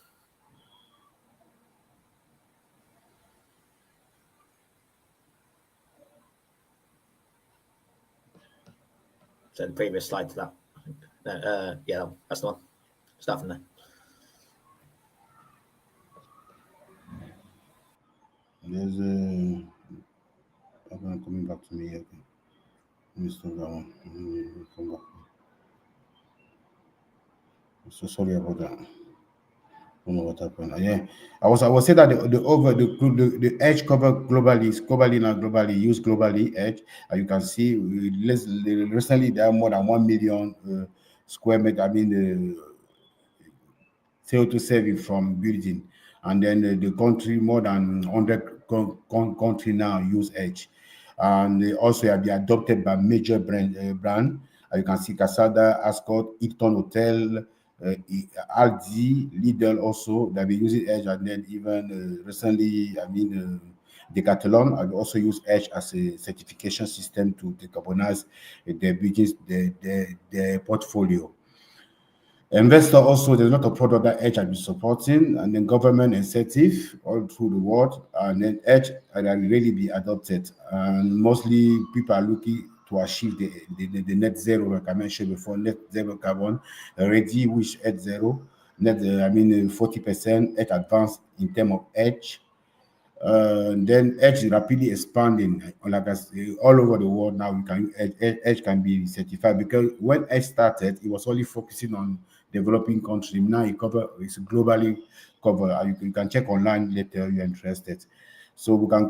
So the previous slide to that. Yeah, that's the one. Start from there. There's coming back to me. Okay. Let me stop that one. Let me come back. I'm so sorry about that. I don't know what happened. Yeah, I was saying that the edge cover globally used globally edge. You can see recently there are more than 1 million square meter. The CO2 saving from building, and then the country more than 100 country now use edge. and they also have been adopted by major brand. You can see Casada, Ascot, Hilton Hotel, Aldi, Lidl also that be using Edge, and then even recently, Decathlon have also used Edge as a certification system to decarbonize their business, their portfolio. Investor also, there's a lot of product that Edge has been supporting, and then government incentive all through the world, and then Edge can really be adopted. And mostly people are looking to achieve the net zero, like I mentioned before, net zero carbon, already which Edge zero, 40% Edge advanced in terms of Edge. Then Edge is rapidly expanding, like I say, all over the world now. Edge can be certified, because when Edge started, it was only focusing on developing countries. Now it's globally covered. You can check online later if you're interested. So we can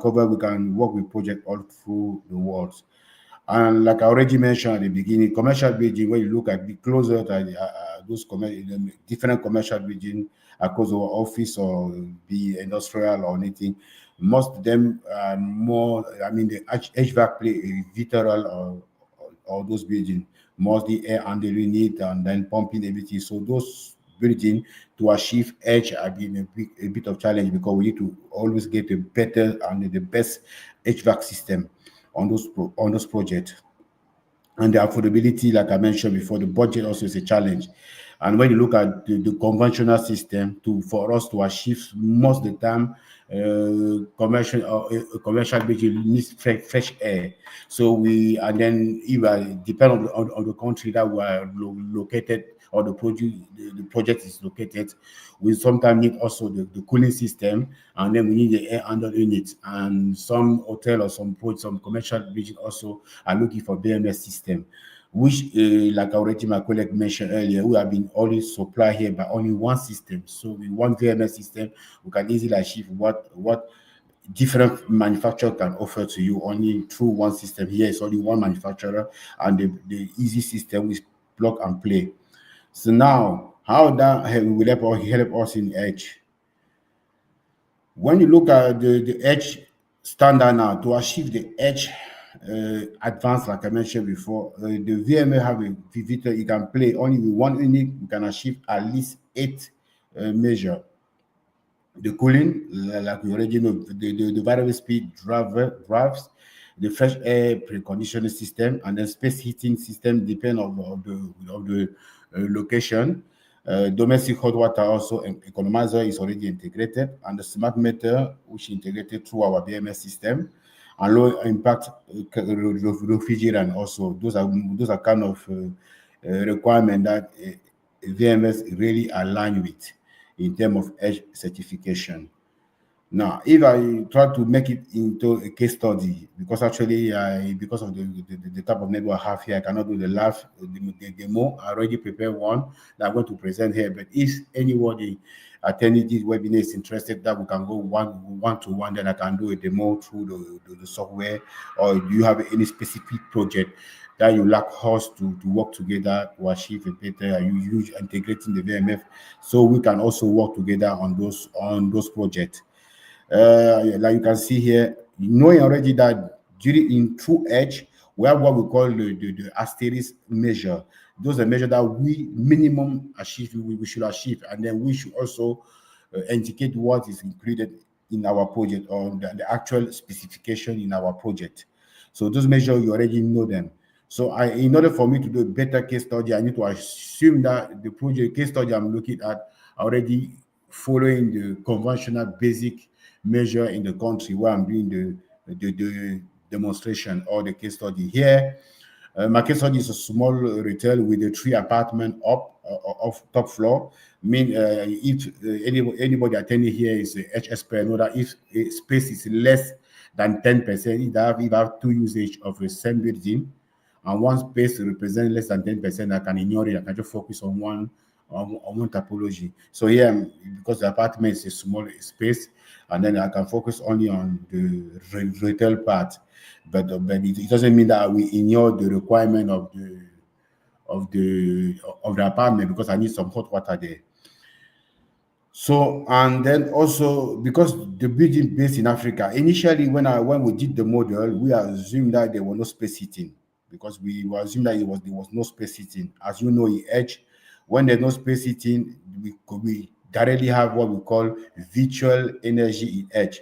work with projects all through the world. And like I already mentioned at the beginning, commercial building, when you look at the closer to those different commercial buildings across our office or be industrial or anything, most of them are more, the HVAC play a vital or those buildings, mostly air handling it and then pumping everything. So those buildings to achieve Edge have been a bit of challenge, because we need to always get a better and the best HVAC system on those projects. And the affordability, like I mentioned before, the budget also is a challenge. And when you look at the conventional system, for us to achieve most of the time, commercial building needs fresh air. So depend on the country that we are located, or the project is located. We sometimes need also the cooling system, and then we need the air handling unit. And some hotel or some commercial building also are looking for BMS system, which, like already my colleague mentioned earlier, we have been only supplied here by only one system. So with one VMS system, we can easily achieve what different manufacturer can offer to you only through one system. Here it's only one manufacturer, and the easy system is plug and play. So now, how that will help us in Edge? When you look at the Edge standard now, to achieve the Edge advanced, like I mentioned before, the VMA have a VVT. You can play only with one unit. You can achieve at least 8 measure. The cooling, like we already know, the variable speed drives, the fresh air preconditioning system, and then space heating system depend on the location. Domestic hot water also, economizer is already integrated, and the smart meter, which is integrated through our BMS system, and low impact refrigerant also. Those are kind of requirement that VMS really align with in terms of Edge certification. Now, if I try to make it into a case study, because actually, because of the type of network I have here, I cannot do the live demo. I already prepared one that I'm going to present here. But if anybody attending this webinar is interested, that we can go one to one, then I can do a demo through the software. Or do you have any specific project that you like us to work together to achieve a better, you integrating the VMF, so we can also work together on those projects. Like you can see here, knowing already that in True Edge, we have what we call the asterisk measure. Those are measures that we minimum achieve, we should achieve, and then we should also indicate what is included in our project, or the actual specification in our project. So those measures, you already know them. So in order for me to do a better case study, I need to assume that the project case study I'm looking at already following the conventional basic measure in the country where I'm doing the demonstration or the case study here. My case study is a small retail with a 3 apartment of top floor. If anybody attending here is a HSP, know that if a space is less than 10%, if I have 2 usage of the same building, and one space represents less than 10%, I can ignore it. I can just focus on one typology. So here, because the apartment is a small space, and then I can focus only on the retail part. But it doesn't mean that we ignore the requirement of the apartment, because I need some hot water there. So, and then also because the building based in Africa, initially when we did the model, we assumed that there was no space heating because we assumed that there was no space heating. As you know, in edge, when there's no space heating, we directly have what we call virtual energy in edge.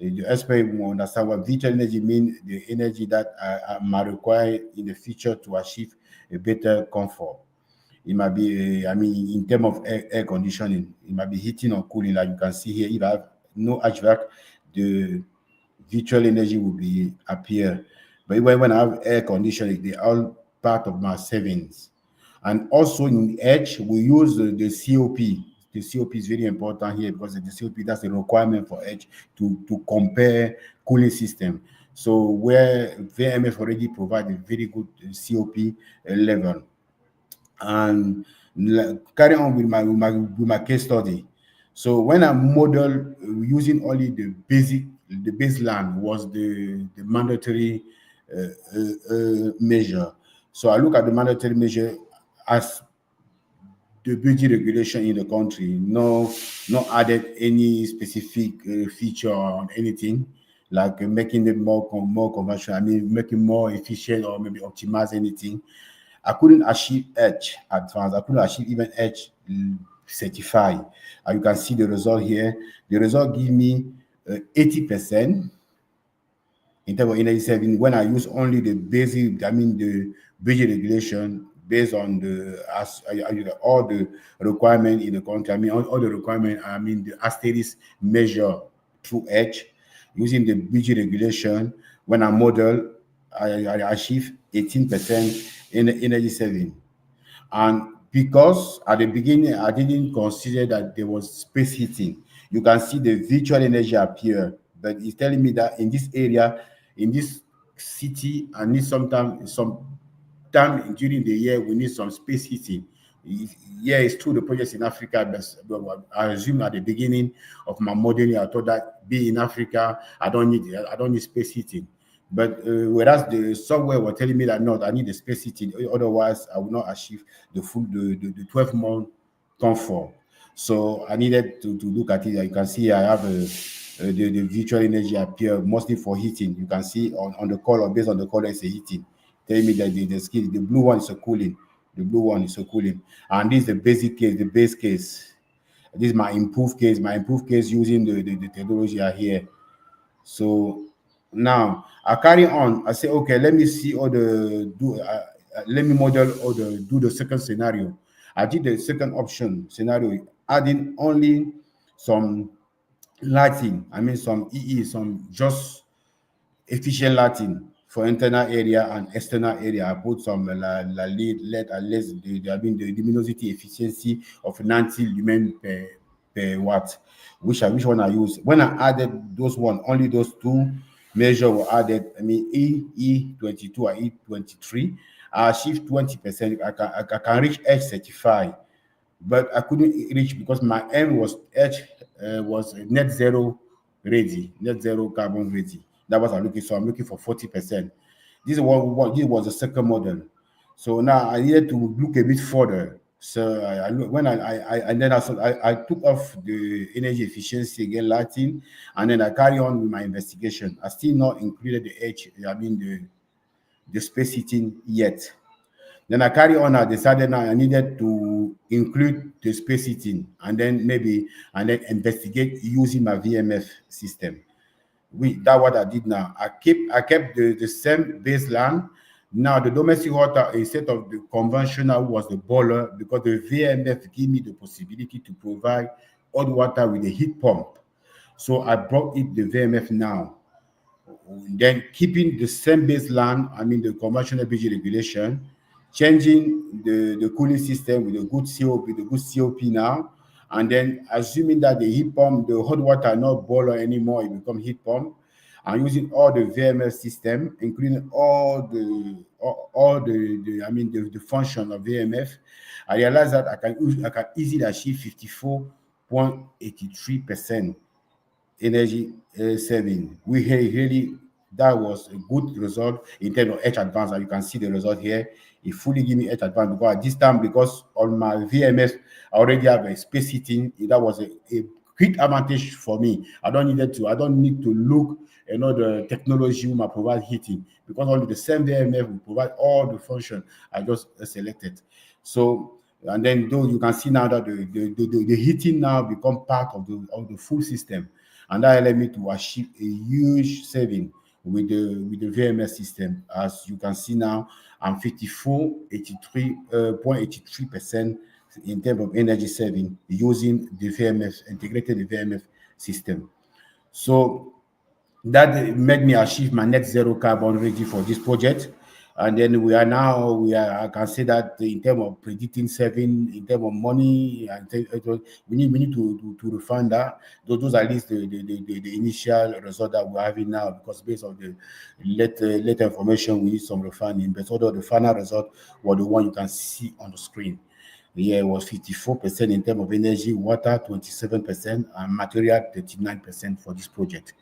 The expert will understand what virtual energy means, the energy that might require in the future to achieve a better comfort. It might be, I mean, in terms of air conditioning, it might be heating or cooling. Like you can see here, if I have no HVAC, the virtual energy will be appear. But when I have air conditioning, they are all part of my savings. And also in edge, we use the COP. The COP is very important here because the COP, that's a requirement for edge to compare cooling system. So where VMF already provide a very good COP level. And carry on with my case study. So when I model using only the baseline was the mandatory measure. So I look at the mandatory measure as the budget regulation in the country, not added any specific feature on anything like making it more commercial. I mean, making more efficient or maybe optimize anything. I couldn't achieve Edge advanced. I couldn't achieve even Edge certified. And you can see the result here. The result give me 80% in terms of energy saving when I use only the basic, I mean the budget regulation based on all the requirement in the country. I mean all the requirement. I mean the asterisk measure through Edge using the budget regulation. When I model, I achieve 18% in energy saving. And because at the beginning I didn't consider that there was space heating, you can see the virtual energy appear, but it's telling me that in this area, in this city, I need some time during the year we need some space heating. Yeah, it's true the projects in Africa, but I assume at the beginning of my modeling, I thought that being in Africa, I don't need space heating. But whereas the software was telling me that no, I need the space heating, otherwise I will not achieve the 12-month comfort. So I needed to look at it. You can see I have the virtual energy appear mostly for heating. You can see on the color, based on the color, it's a heating. Telling me that the blue one is a cooling. The blue one is a cooling. And this is the basic case, the base case. This is my improved case. My improved case using the technology are here. So now I carry on. I say, okay, let me see all the let me model or do the second scenario. I did the second option scenario, adding only some lighting. I mean some EE, some just efficient lighting for internal area and external area. I put some LED at least the luminosity efficiency of 90 lumen per watt. Which one I use? When I added those one, only those two measures were added. I mean E22 and E23. I achieved 20%. I can reach Edge certified, but I couldn't reach because my aim was Edge was net zero ready, net zero carbon ready. That was I'm looking. So I'm looking for 40%. This was the second model. So now I needed to look a bit further. So I took off the energy efficiency again, lighting, and then I carry on with my investigation. I still not included the H. I mean the space heating yet. Then I carry on. I decided now I needed to include the space heating, and then investigate using my VMF system. That's what I did now. I kept the same baseline. Now the domestic water, instead of the conventional was the boiler, because the VMF give me the possibility to provide hot water with a heat pump. So I brought it the VMF now. Then keeping the same baseline, I mean the conventional budget regulation, changing the cooling system with a good COP now, and then assuming that the heat pump, the hot water not boiler anymore, it become heat pump, and using all the VMF system, including all the function of VMF, I realized that I can easily achieve 54.83% energy saving. We really that was a good result in terms of H advanced, and you can see the result here. It fully give me H advanced because at this time, because on my VMS, I already have a space heating. That was a great advantage for me. I don't need to look the technology will provide heating, because only the same VMF will provide all the function I just selected. So, and then though you can see now that the heating now become part of the full system, and that allowed me to achieve a huge saving with the VMS system. As you can see now, I'm 83.83% in terms of energy saving using the VMF, integrated VMF system. So that made me achieve my net zero carbon ready for this project. And then I can say that in terms of predicting saving, in terms of money, we need to refine that. Those are at least the initial result that we're having now, because based on the later information, we need some refining. But although the final result was the one you can see on the screen. Yeah, it was 54% in terms of energy, water 27%, and material 39% for this project.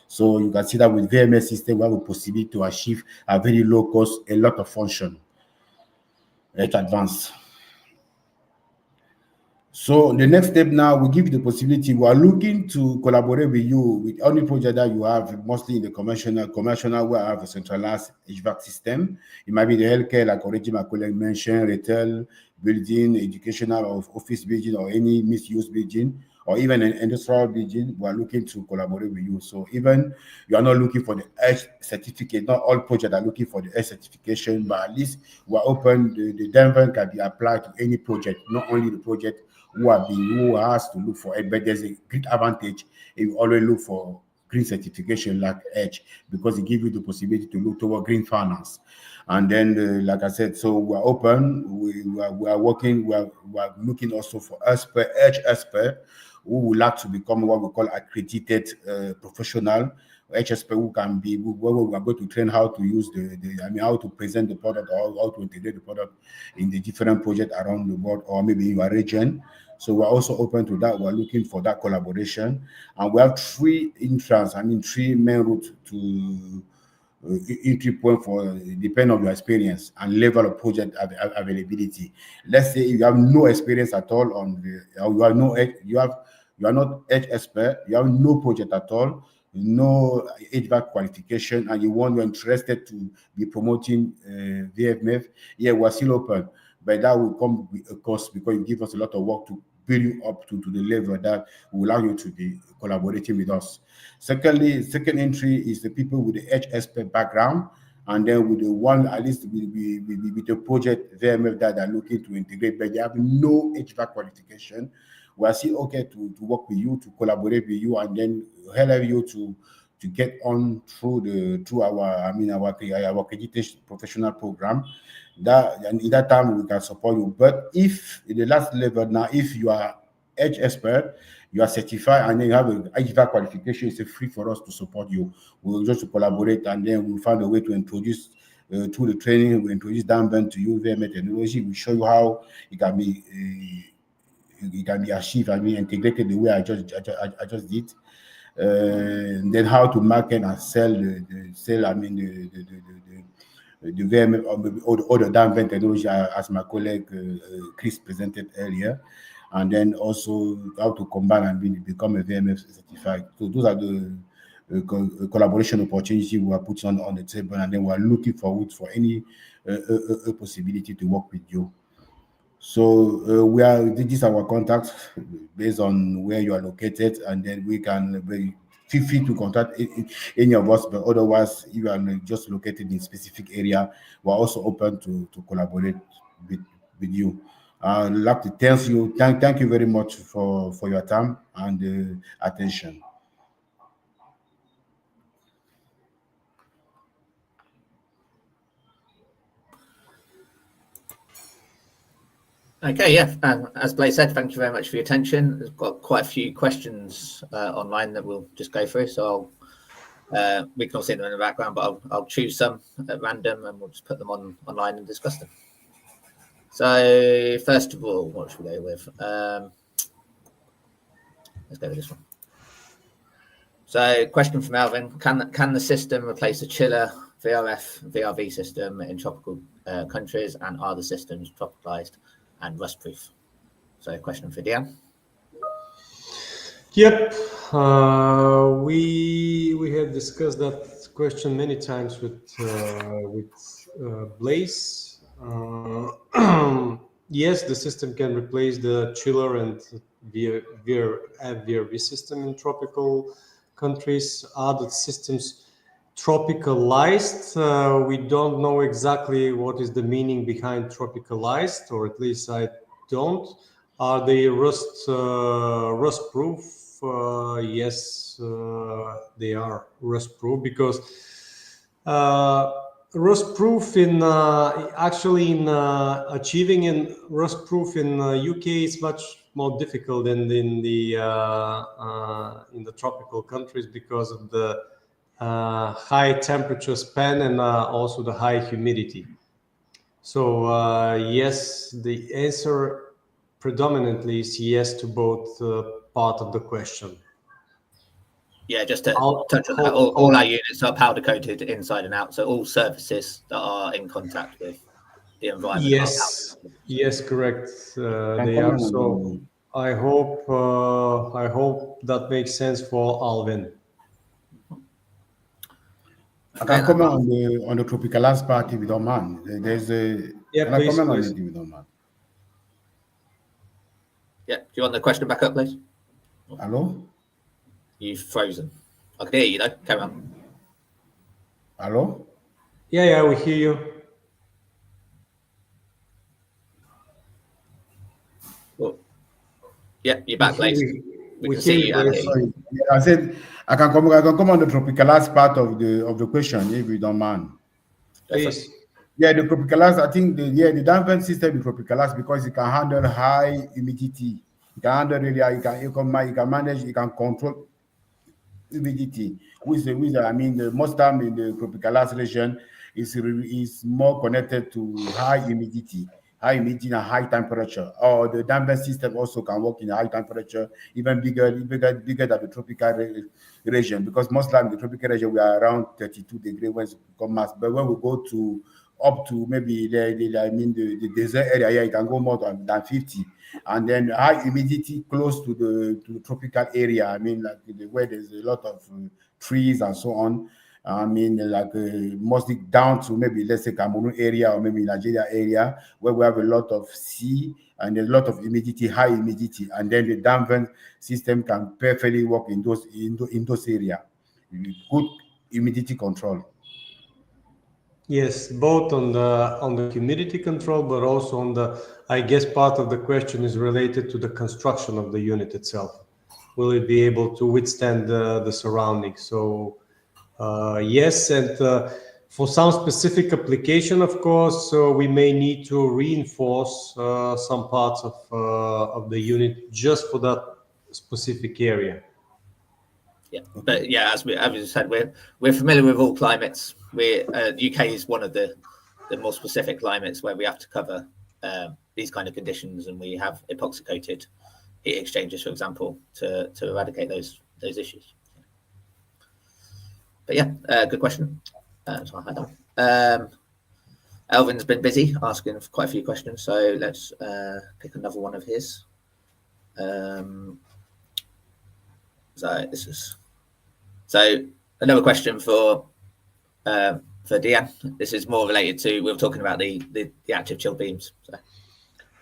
So you can see that with VMS system, we have a possibility to achieve a very low cost, a lot of function at advanced. So the next step now, we give you the possibility. We are looking to collaborate with you with any project that you have, mostly in the commercial where I have a centralized HVAC system. It might be the healthcare, like already my colleague mentioned, retail, building, educational, or office building, or any misuse building, or even an industrial building. We are looking to collaborate with you. So even you are not looking for the H certificate, not all projects are looking for the H certification, but at least we are open. The Damvent can be applied to any project, not only the project who has to look for it, but there's a great advantage if you always look for green certification like H, because it gives you the possibility to look toward green finance. And then, like I said, so we're open. We are working. We are looking also for expert, H expert, who would like to become what we call accredited professional. HSP who can be, where we are going to train how to use how to present the product, or how to integrate the product in the different projects around the world, or maybe in your region. So we're also open to that. We're looking for that collaboration. And we have three main routes to entry point for depend on your experience and level of project availability. Let's say you have no experience at all on you are not H expert, you have no project at all, no HVAC qualification, and you're interested to be promoting VMF, yeah, we're still open. But that will come with a cost, because you give us a lot of work to build you up to the level that will allow you to be collaborating with us. Secondly, second entry is the people with the HSP background, and then with the one, at least with the project VMF that are looking to integrate, but they have no HVAC qualification. We are still okay to work with you, to collaborate with you, and then help you to get on through our accreditation professional program. That, and in that time we can support you. But if in the last level now, if you are H expert, you are certified, and then you have a HVAC qualification, it's free for us to support you. We'll just collaborate, and then we'll find a way to introduce through the training. We introduce Damvent to you, VMF technology. We show you how it can be achieved. Integrated the way I just did. Then how to market and sell the VMF or the Damvent technology, as my colleague Chris presented earlier, and then also how to combine and become a VMF certified. So those are the collaboration opportunity we are putting on the table, and then we are looking forward for any possibility to work with you. So this is our contact based on where you are located, and then we can feel free to contact any of us. But otherwise, if you are just located in a specific area, we're also open to collaborate with you. I'd like to thank you very much for your time and attention. Okay, yeah. As Blaise said, thank you very much for your attention. There's got quite a few questions online that we'll just go through. So we can all see them in the background, but I'll choose some at random, and we'll just put them online and discuss them. So first of all, what should we go with? Let's go with this one. So, question from Alvin: Can the system replace a chiller, VRF, VRV system in tropical countries, and are the systems tropicalized and rust-proof? So, question for Deyan. Yep, we have discussed that question many times with Blaise. Yes, the system can replace the chiller and VRV system in tropical countries. Are the systems tropicalized? We don't know exactly what is the meaning behind tropicalized, or at least I don't. Are they rust proof? Yes, they are rust proof, because rust proof in actually in achieving in rust proof in UK is much more difficult than in the tropical countries, because of the high temperature span and also the high humidity. So yes, the answer predominantly is yes to both part of the question. Yeah, just to touch on that, all our units are powder coated inside and out, so all surfaces that are in contact with the environment. Yes, correct. They are. So I hope that makes sense for Alvin. I can comment on the tropicalized part if you don't mind. There's a can I comment on it if you don't mind? Yeah, do you want the question back up, please? Hello? You've frozen. I can hear you though. Carry on. Hello? Yeah, we hear you. Well, yeah, you're back, Blaise. We can see you. Sorry. I said I can come on the tropicalized part of the question if you don't mind. Please. Yeah, the tropicalized, I think the Damvent system is tropicalized because it can handle high humidity. It can handle really, you can manage, you can control humidity. I mean, the most time in the tropicalized region is more connected to high humidity and high temperature. Or the Damvent system also can work in high temperature, even bigger than the tropical region, because most time in the tropical region we are around 32 degrees when it becomes mass. But when we go to up to maybe the desert area, yeah, it can go more than 50, and then high humidity close to the tropical area. I mean, like where there's a lot of trees and so on. I mean, like mostly down to maybe let's say Cameroon area or maybe Nigeria area, where we have a lot of sea and a lot of humidity, high humidity, and then the Damvent system can perfectly work in those areas. Good humidity control. Yes, both on the humidity control, but also on the, I guess part of the question is related to the construction of the unit itself. Will it be able to withstand the surroundings? So yes, and for some specific application, of course, we may need to reinforce some parts of the unit just for that specific area. Yeah, but yeah, as we said, we're familiar with all climates. UK is one of the more specific climates where we have to cover these kind of conditions, and we have epoxy coated heat exchangers, for example, to eradicate those issues. But yeah, good question. So I had that. Elvin's been busy asking quite a few questions, so let's pick another one of his. So another question for Deyan. This is more related to, we were talking about the active chill beams. So.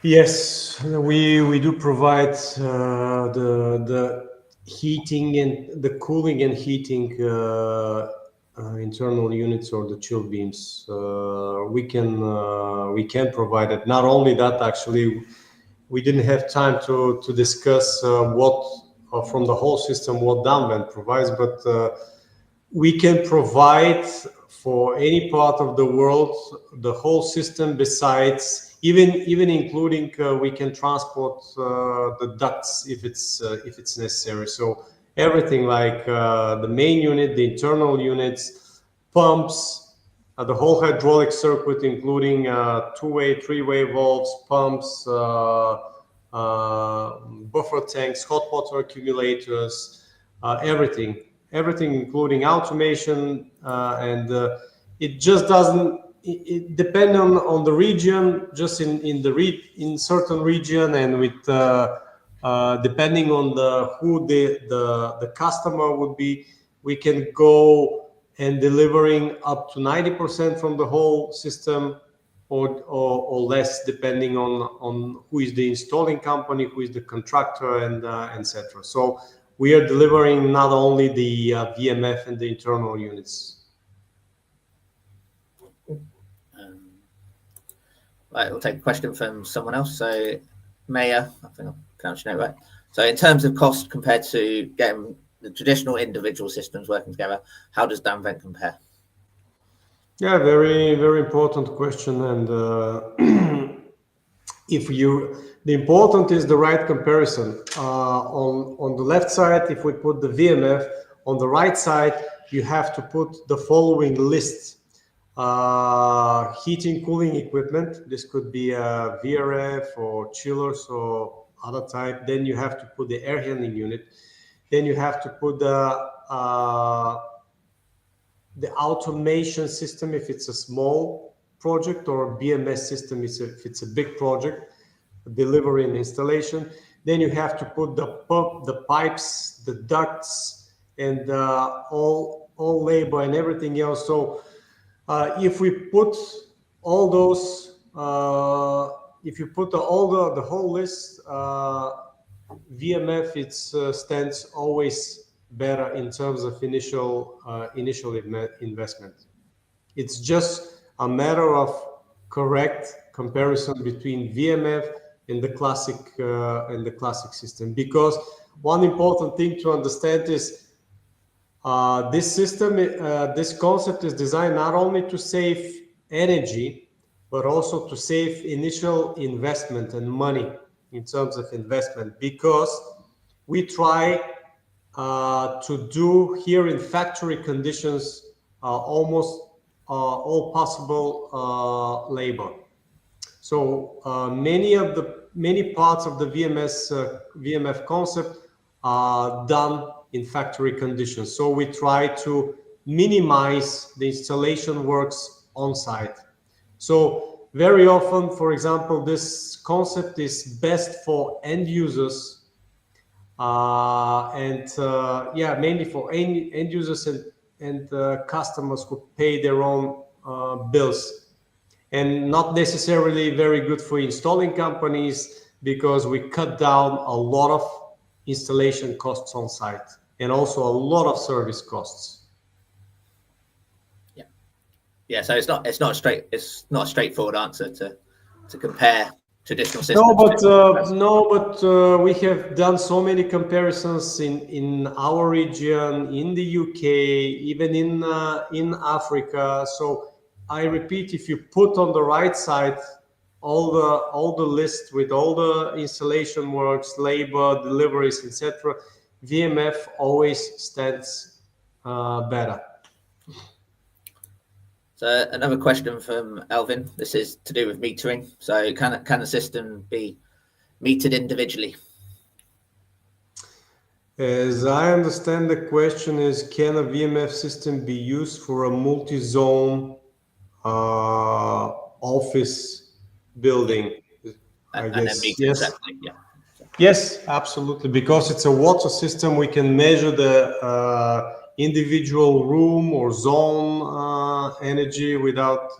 Yes, we do provide the heating and the cooling and heating internal units or the chill beams. We can provide it. Not only that, actually, we didn't have time to discuss what from the whole system what Damvent provides, but we can provide for any part of the world the whole system, besides even including we can transport the ducts if it's necessary. So everything like the main unit, the internal units, pumps, the whole hydraulic circuit, including two-way, three-way valves, pumps, buffer tanks, hot water accumulators, everything. everything, including automation, and it just doesn't. It depends on the region, just in certain region, and with depending on who the customer would be, we can go and delivering up to 90% from the whole system, or less, depending on who is the installing company, who is the contractor, and etc. So we are delivering not only the VMF and the internal units. Right, we'll take a question from someone else. So, Maya, I think I'm pronouncing it right. So, in terms of cost compared to getting the traditional individual systems working together, how does Damvent compare? Yeah, very, very important question. And the important is the right comparison. On the left side, if we put the VMF, on the right side, you have to put the following list. Heating, cooling equipment. This could be a VRF or chillers or other type. Then you have to put the air handling unit. Then you have to put the automation system if it's a small project, or BMS system if it's a big project, delivery and installation. Then you have to put the pump, the pipes, the ducts, and all labor and everything else. So if we put all those, if you put the whole list, VMF stands always better in terms of initial investment. It's just a matter of correct comparison between VMF and the classic system. Because one important thing to understand is this system, this concept is designed not only to save energy, but also to save initial investment and money in terms of investment, because we try to do here in factory conditions almost all possible labor. So many parts of the VMF concept are done in factory conditions. So we try to minimize the installation works on site. So very often, for example, this concept is best for end users, mainly for end users and customers who pay their own bills, and not necessarily very good for installing companies, because we cut down a lot of installation costs on site and also a lot of service costs. Yeah. So it's not a straightforward answer to compare traditional systems. But we have done so many comparisons in our region, in the UK, even in Africa. So I repeat, if you put on the right side all the list with all the installation works, labor, deliveries, etc., VMF always stands better. So another question from Elvin. This is to do with metering. So can the system be metered individually? As I understand, the question is, can a VMF system be used for a multi-zone office building? I guess yes. Yeah. Yes, absolutely. Because it's a water system, we can measure the individual room or zone energy without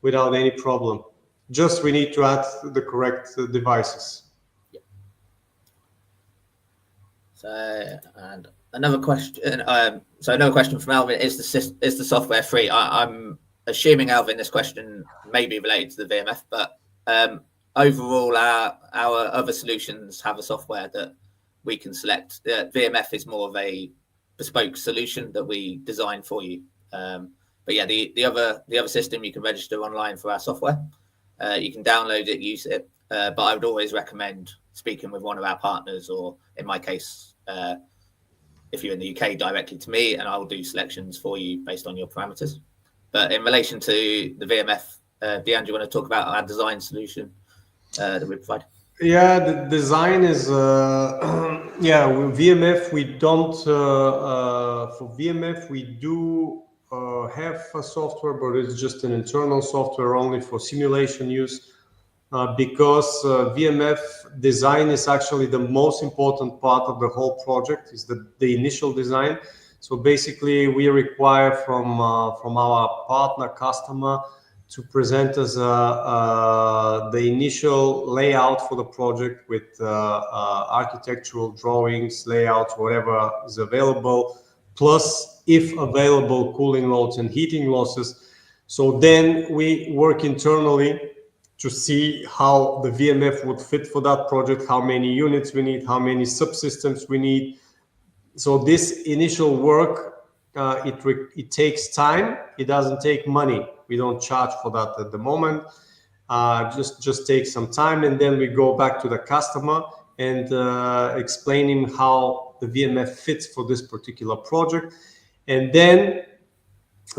any problem. Just we need to add the correct devices. Yeah. So, and another question. Another question from Alvin: Is the software free? I'm assuming, Alvin, this question may be related to the VMF, but overall, our other solutions have a software that we can select. The VMF is more of a bespoke solution that we design for you. But yeah, the other system, you can register online for our software. You can download it, use it. But I would always recommend speaking with one of our partners, or in my case, if you're in the UK, directly to me, and I will do selections for you based on your parameters. But in relation to the VMF, Deyan, do you want to talk about our design solution that we provide? Yeah, the design is yeah. VMF we don't for VMF we do have a software, but it's just an internal software only for simulation use. Because VMF design is actually the most important part of the whole project, is the initial design. So basically, we require from our partner customer to present us the initial layout for the project with architectural drawings, layouts, whatever is available, plus, if available, cooling loads and heating losses. So then we work internally to see how the VMF would fit for that project, how many units we need, how many subsystems we need. So this initial work, it takes time. It doesn't take money. We don't charge for that at the moment. Just take some time, and then we go back to the customer and explain him how the VMF fits for this particular project. And then,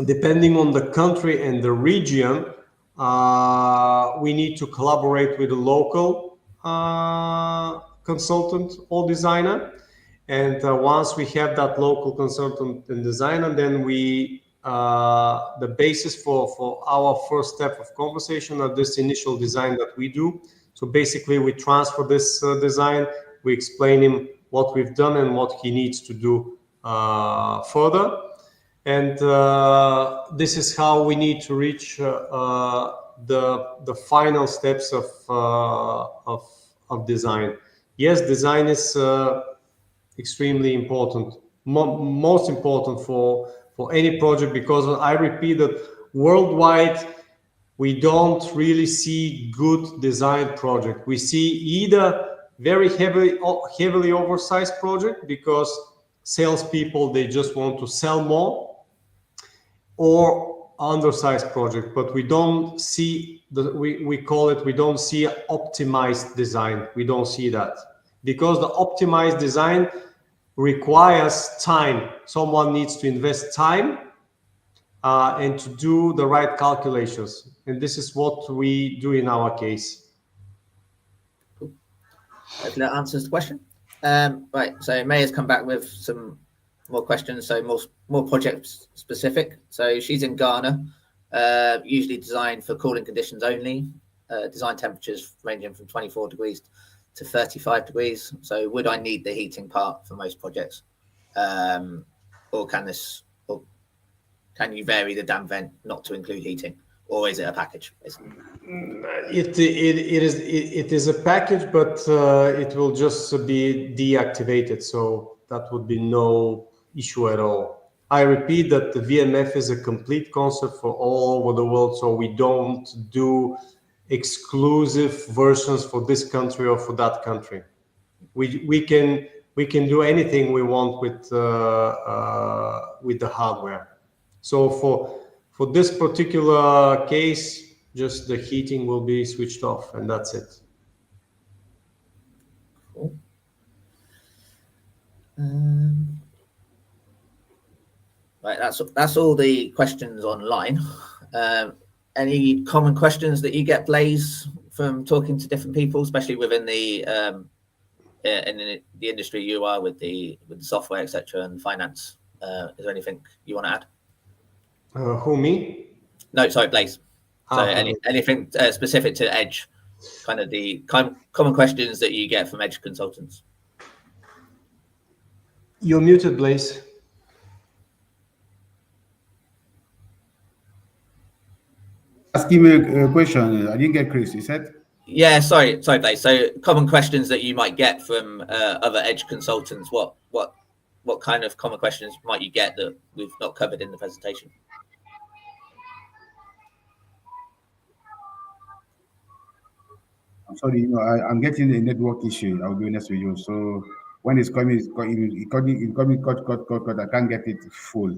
depending on the country and the region, we need to collaborate with a local consultant or designer. And once we have that local consultant and designer, then we the basis for our first step of conversation are this initial design that we do. So basically, we transfer this design. We explain him what we've done and what he needs to do further. And this is how we need to reach the final steps of design. Yes, design is extremely important, most important for any project, because I repeat that worldwide we don't really see good design project. We see either very heavily oversized project because salespeople, they just want to sell more, or undersized project, but we don't see we call it, we don't see optimized design. We don't see that, because the optimized design requires time. Someone needs to invest time and to do the right calculations, and this is what we do in our case. Cool. Hopefully that answers the question. Right, so May has come back with some more questions, so more project specific. So she's in Ghana, usually designed for cooling conditions only, design temperatures ranging from 24 degrees to 35 degrees. So would I need the heating part for most projects? Or can you vary the Damvent not to include heating? Or is it a package, basically? It is a package, but it will just be deactivated. So that would be no issue at all. I repeat that the VMF is a complete concept for all over the world. So we don't do exclusive versions for this country or for that country. We can do anything we want with the hardware. So for this particular case, just the heating will be switched off, and that's it. Cool. Right, that's all the questions online. Any common questions that you get, Blaise, from talking to different people, especially within the in the industry you are with the software, etc., and finance? Is there anything you want to add? Who, me? No, sorry, Blaise. So anything specific to Edge, kind of the common questions that you get from Edge consultants? You're muted, Blaise. Asking me a question. I didn't get Chris. You said? Yeah, sorry, Blaise. So common questions that you might get from other Edge consultants. What kind of common questions might you get that we've not covered in the presentation? I'm sorry, I'm getting a network issue. I'll be honest with you. So when it's coming, cut. I can't get it full.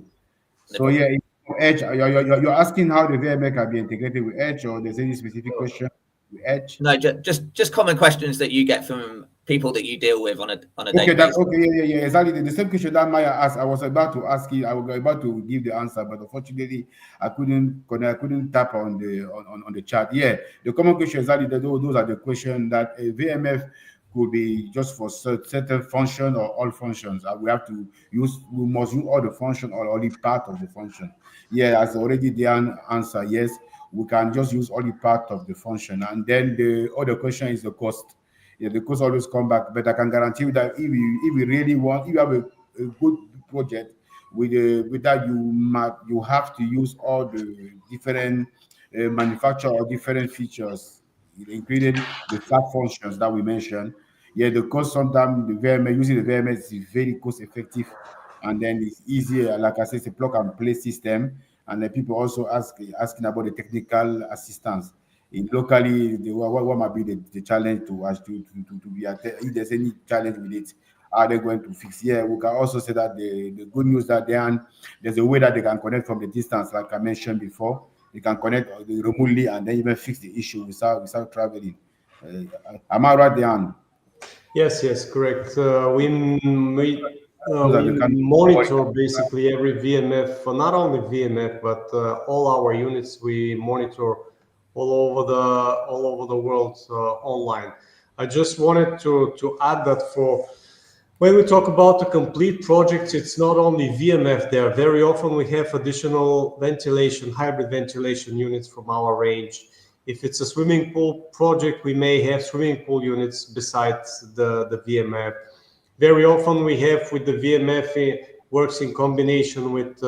So yeah, Edge. You're asking how the VMF can be integrated with Edge, or there's any specific question with Edge? No, just common questions that you get from people that you deal with on a Okay, daily basis. yeah, exactly. The same question that Maya asked, I was about to ask you. I was about to give the answer, but unfortunately, I couldn't tap on the chat. Yeah, the common question exactly. Those are the questions that a VMF could be just for certain function or all functions. We must use all the function or only part of the function. Yeah, as already Deyan answer, yes, we can just use only part of the function, and then the other question is the cost. Yeah, the cost always come back, but I can guarantee you that if we really want, if you have a good project with that, you have to use all the different manufacturer or different features, including the sub functions that we mentioned. Yeah, the cost sometimes the VMS using the VMS is very cost effective, and then it's easier. Like I said, it's a plug and play system, and then people also asking about the technical assistance. In locally, what might be the challenge to be if there's any challenge with it, are they going to fix? Yeah, we can also say that the good news that there's a way that they can connect from the distance, like I mentioned before. They can connect remotely and then even fix the issue without traveling. Am I right, Deyan? Yes, correct. We Those are the kind of monitor basically every VMF, not only VMF, but all our units we monitor all over the world online. I just wanted to add that for when we talk about the complete projects, it's not only VMF there. Very often we have additional ventilation, hybrid ventilation units from our range. If it's a swimming pool project, we may have swimming pool units besides the VMF. Very often we have with the VMF, it works in combination with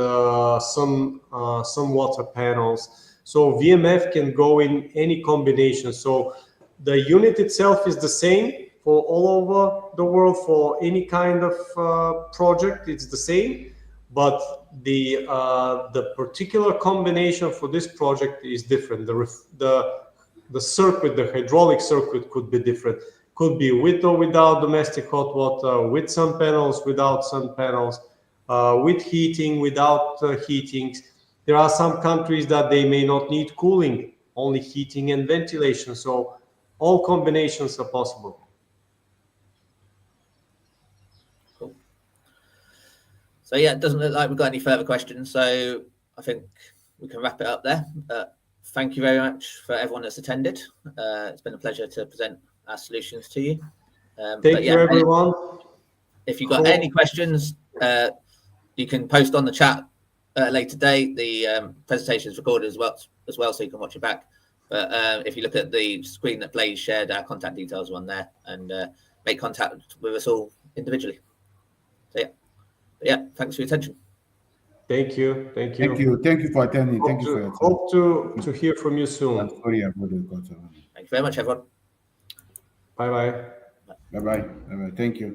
some water panels. So VMF can go in any combination. So the unit itself is the same for all over the world for any kind of project. It's the same, but the particular combination for this project is different. The circuit, the hydraulic circuit could be different. Could be with or without domestic hot water, with sun panels, without sun panels, with heating, without heating. There are some countries that they may not need cooling, only heating and ventilation. So all combinations are possible. Cool. So yeah, it doesn't look like we've got any further questions. So I think we can wrap it up there. Thank you very much for everyone that's attended. It's been a pleasure to present our solutions to you. Thank you, everyone. If you've got any questions, you can post on the chat later today. The presentation is recorded as well, so you can watch it back. But if you look at the screen that Blaise shared, our contact details are on there, and make contact with us all individually. So yeah, thanks for your attention. Thank you. Thank you for attending. Thank you for your time. Hope to hear from you soon. I'm sorry about the Thank you very much, everyone. Bye-bye. Bye-bye. Thank you.